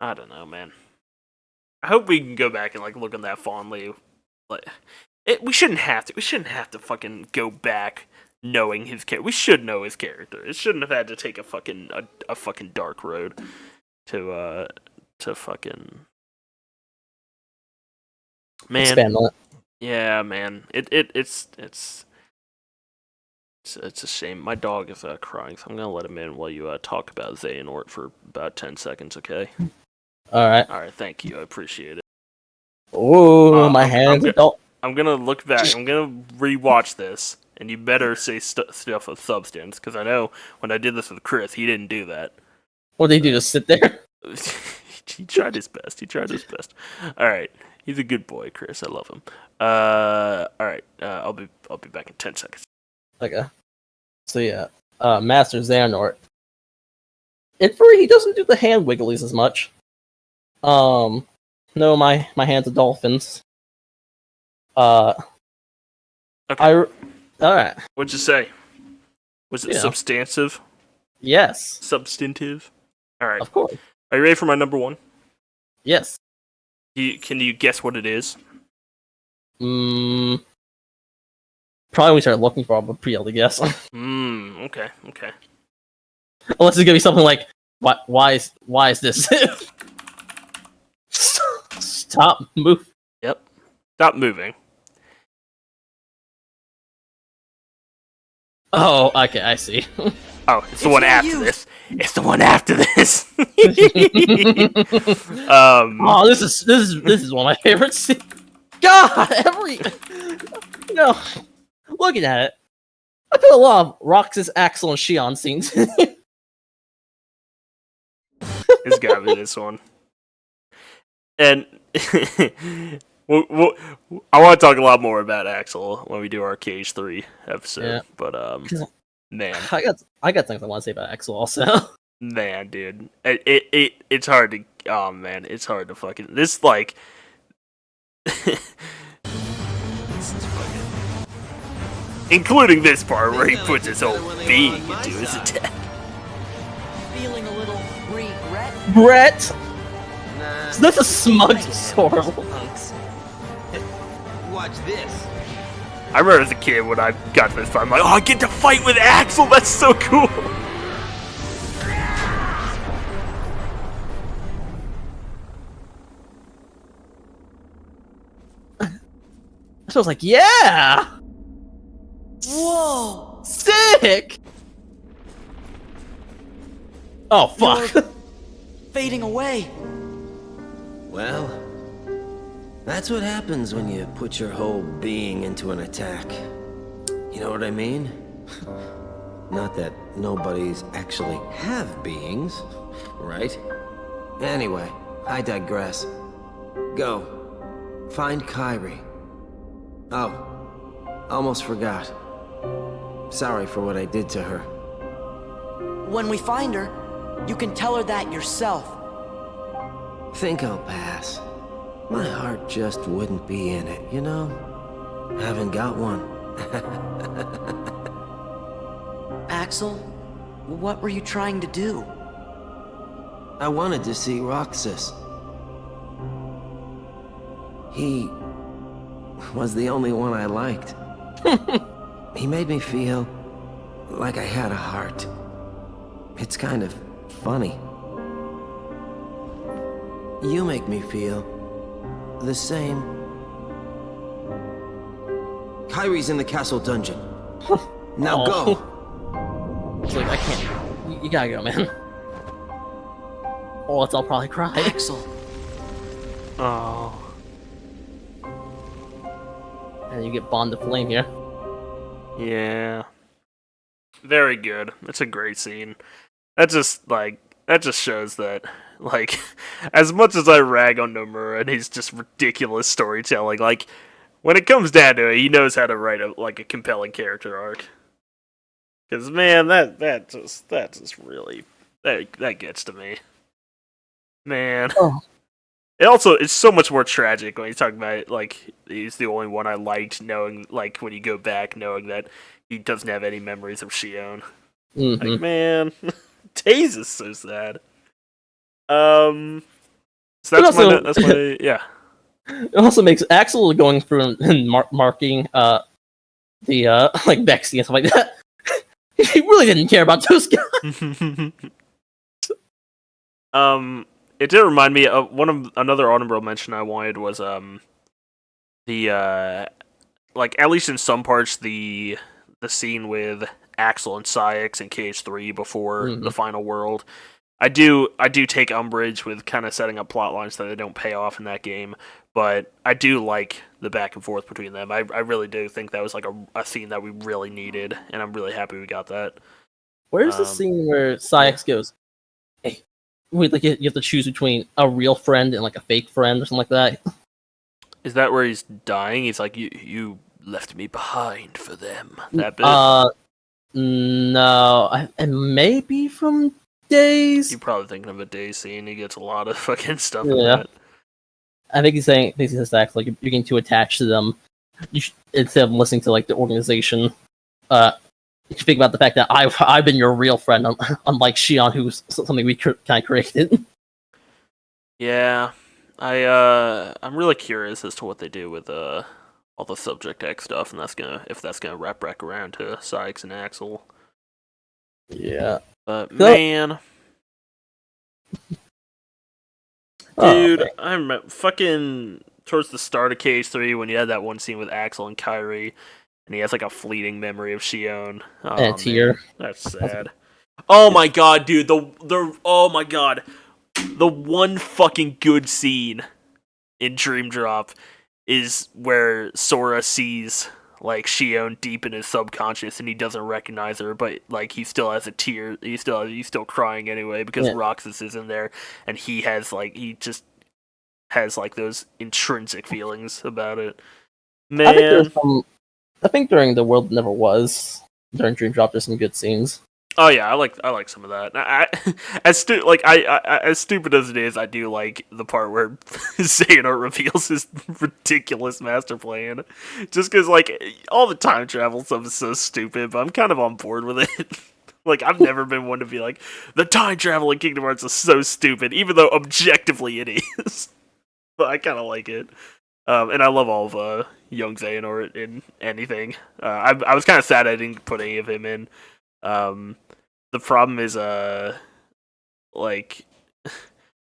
I don't know, man. I hope we can go back and like look at that fondly. Like, we shouldn't have to. We shouldn't have to fucking go back knowing his character. We should know his character. It shouldn't have had to take a fucking dark road to fucking man. Expand on it. Yeah, man. It's a shame. My dog is crying, so I'm gonna let him in while you talk about Xehanort for about 10 seconds, okay? Alright. Alright, thank you. I appreciate it. Oh, my hands adult. I'm gonna look back. I'm gonna rewatch this, and you better say stuff of substance, because I know when I did this with Chris, he didn't do that. What did he do? Just sit there? He tried his best. Alright. He's a good boy, Chris. I love him. Alright. I'll be back in 10 seconds. Okay. So yeah, Master Xehanort. In furry, he doesn't do the hand wigglies as much. No, my hands are dolphins. Okay. Alright. What'd you say? Was it substantive? Yes. Substantive? Alright. Of course. Are you ready for my number one? Yes. Can you guess what it is? Probably when we start looking for it, but pretty able to guess. Okay. Unless it's gonna be something like, why is this? Stop moving. Yep. Stop moving. Oh, okay, I see. Oh, it's the one after this. It's the one after this. Oh, this is one of my favorites. God, looking at it, I feel a lot of Roxas, Axel, and Shion scenes. It's gotta be this one. And I want to talk a lot more about Axel when we do our KH3 episode. Yeah. But man, I got things I want to say about Axel also. Man, dude, it's hard to. Oh man, it's hard to fucking. This like. This is fucking. Including this part where he puts his whole being into his attack. Feeling a little regret? Brett. Nah, So that's a smug Sora. Watch this. I remember as a kid when I got to this part, I'm like, oh, I get to fight with Axel. That's so cool. So I was like, yeah! Whoa! Sick! Oh, fuck. You're fading away. Well, that's what happens when you put your whole being into an attack. You know what I mean? Not that nobodies actually have beings, right? Anyway, I digress. Go. Find Kyrie. Oh, almost forgot. Sorry for what I did to her. When we find her, you can tell her that yourself. Think I'll pass. My heart just wouldn't be in it, you know? Haven't got one. Axel, what were you trying to do? I wanted to see Roxas. He was the only one I liked. He made me feel like I had a heart. It's kind of funny. You make me feel the same. Kyrie's in the castle dungeon. Now go! It's like, I can't. You gotta go, man. Or else I'll probably cry. Axel. Oh. And you get Bond to Flame here. Yeah. Very good. That's a great scene. That just shows that, like, as much as I rag on Nomura and his just ridiculous storytelling, like, when it comes down to it, he knows how to write a compelling character arc. Because, man, that just really, that gets to me. Man. Oh. It's so much more tragic when he's talking about it, like, he's the only one I liked, knowing, like, when you go back, knowing that he doesn't have any memories of Shion. Mm-hmm. Like, man, Days is so sad. So that's my, yeah. It also makes Axel going through and marking the like Bexy and stuff like that. He really didn't care about those guys. It did remind me of another honorable mention I wanted was like, at least in some parts, the scene with Axel and Syx and KH3 before the final world. I do take umbrage with kind of setting up plot lines that they don't pay off in that game, but I do like the back and forth between them. I really do think that was like a scene that we really needed, and I'm really happy we got that. Where's the scene where Syx goes, "Hey, wait, like you have to choose between a real friend and like a fake friend or something like that"? Is that where he's dying? He's like, you left me behind for them. That bit. No, and maybe from Days. You're probably thinking of a Days scene. He gets a lot of fucking stuff in Yeah. that. I think he's saying basically says like you're getting too attached to them. Instead of listening to like the organization, you should think about the fact that I've been your real friend, unlike Shion, who's something we kind of created. Yeah, I'm really curious as to what they do with all the Subject X stuff, and if that's gonna wrap back around to Syx and Axel. Yeah, but man. Dude, I remember fucking towards the start of KH3 when you had that one scene with Axel and Kyrie, and he has like a fleeting memory of Shion. Oh, and a tear. That's sad. Oh my god, dude, oh my god, the one fucking good scene in Dream Drop is where Sora sees like Shion deep in his subconscious and he doesn't recognize her, but like he still has a tear. He's still crying anyway because Roxas is in there, and he just has like those intrinsic feelings about it. Man, I think during The World Never Was, during Dream Drop, there's some good scenes. Oh yeah, I like some of that. As stupid as it is, I do like the part where Xehanort reveals his ridiculous master plan. Just because like all the time travel stuff is so stupid, but I'm kind of on board with it. Like, I've never been one to be like, the time travel in Kingdom Hearts is so stupid, even though objectively it is. But I kind of like it. And I love all of young Xehanort in anything. I was kind of sad I didn't put any of him in. The problem is, like,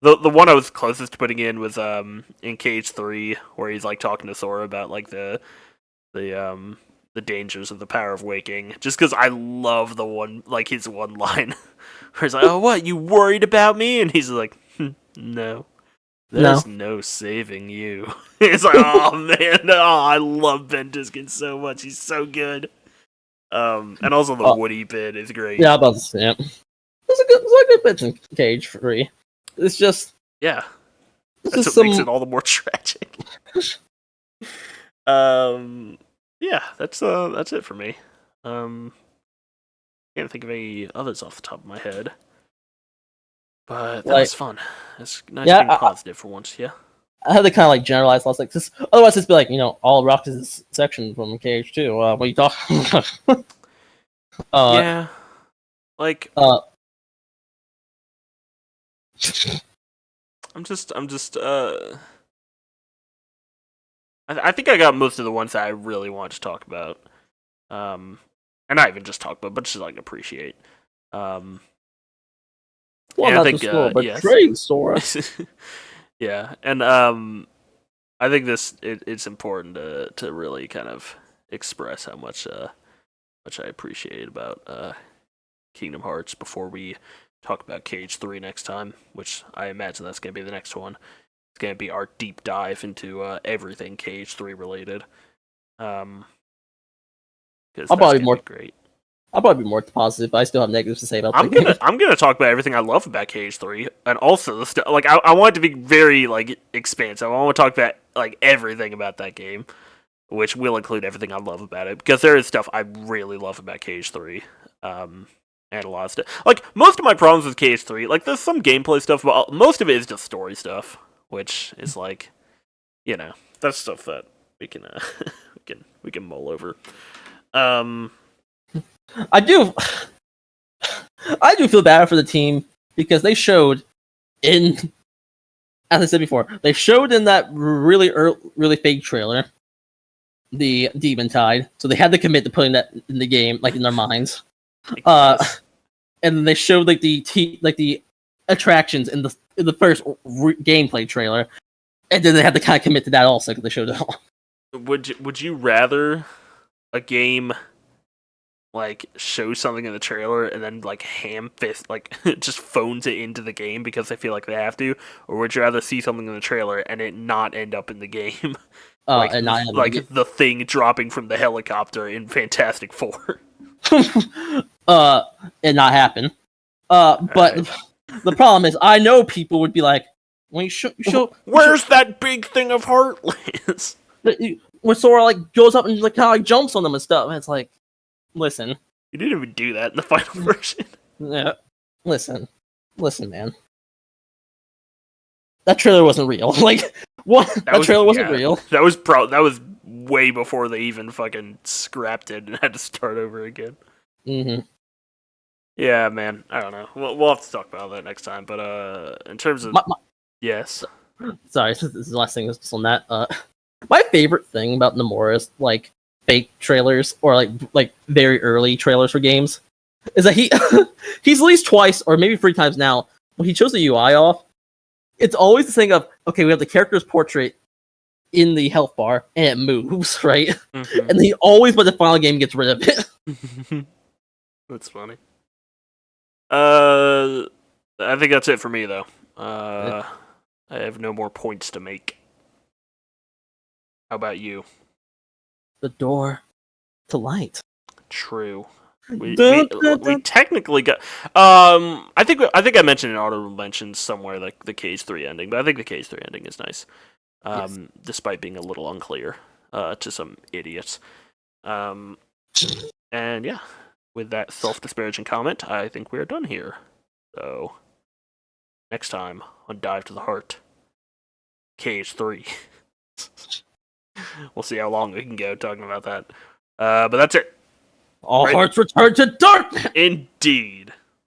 the one I was closest to putting in was in KH3, where he's like talking to Sora about like the dangers of the power of waking. Just because I love the one, like his one line, where he's like, "Oh, what? You worried about me?" And he's like, "No, there's no saving you." It's like, oh man, I love Ventiskin so much. He's so good. And also the Woody bit is great. Yeah, I'm about to say it. It's a good bit in KH3. It's just that's what makes it all the more tragic. Yeah, that's it for me. Can't think of any others off the top of my head. But that was fun. It's nice being positive for once, yeah. I had to kind of like generalize lots, like this. Otherwise, it's be like all Roxas section from KH2. What are you talking about? Yeah, like I'm just I think I got most of the ones that I really want to talk about. And not even just talk about, but just like appreciate. Well, not I think but Sora. Yeah, and I think it's important to really kind of express how much I appreciate about Kingdom Hearts before we talk about KH3 next time, which I imagine that's going to be the next one. It's going to be our deep dive into everything KH3 related. I'll probably be more great. I'll probably be more positive, but I still have negatives to say about that. I'm gonna talk about everything I love about KH3, and also the stuff. Like I want it to be very like expansive. I want to talk about like everything about that game, which will include everything I love about it, because there is stuff I really love about KH3. And a lot of stuff. Like most of my problems with KH3, like there's some gameplay stuff, but most of it is just story stuff, which is like, that's stuff that we can we can mull over. I do feel bad for the team because they showed as I said before, they showed in that really fake trailer the Demon Tide, so they had to commit to putting that in the game, like in their minds. And then they showed like the attractions in the first gameplay trailer, and then they had to kind of commit to that also because they showed it all. Would you rather a game like show something in the trailer and then like just phones it into the game because they feel like they have to, or would you rather see something in the trailer and it not end up in the game? And not the thing dropping from the helicopter in Fantastic Four. And not happen. But the problem is, I know people would be like, "When you show, where's that big thing of Heartless?" When Sora like goes up and like kind of like jumps on them and stuff, and it's like, listen, you didn't even do that in the final version. Yeah, listen, man. That trailer wasn't real. Like, what? That trailer wasn't real. That was way before they even fucking scrapped it and had to start over again. Mm-hmm. Yeah, man. I don't know. We'll have to talk about that next time. But in terms of yes, sorry, this is the last thing on that. My favorite thing about Nomura's like fake trailers or like very early trailers for games is that he's released twice or maybe 3 times now. When he shows the UI off, it's always the thing of, okay, we have the character's portrait in the health bar and it moves, right? Mm-hmm. And he always, by the final game, gets rid of it. That's funny. I think that's it for me, though. I have no more points to make. How about you? The door to light. True. We technically got. I think I mentioned in honorable mentions somewhere like the KH3 ending, but I think the KH3 ending is nice. Despite being a little unclear to some idiots. And yeah, with that self-disparaging comment, I think we are done here. So next time on Dive to the Heart, KH3. We'll see how long we can go talking about that. But that's it. All hearts return to darkness! Indeed.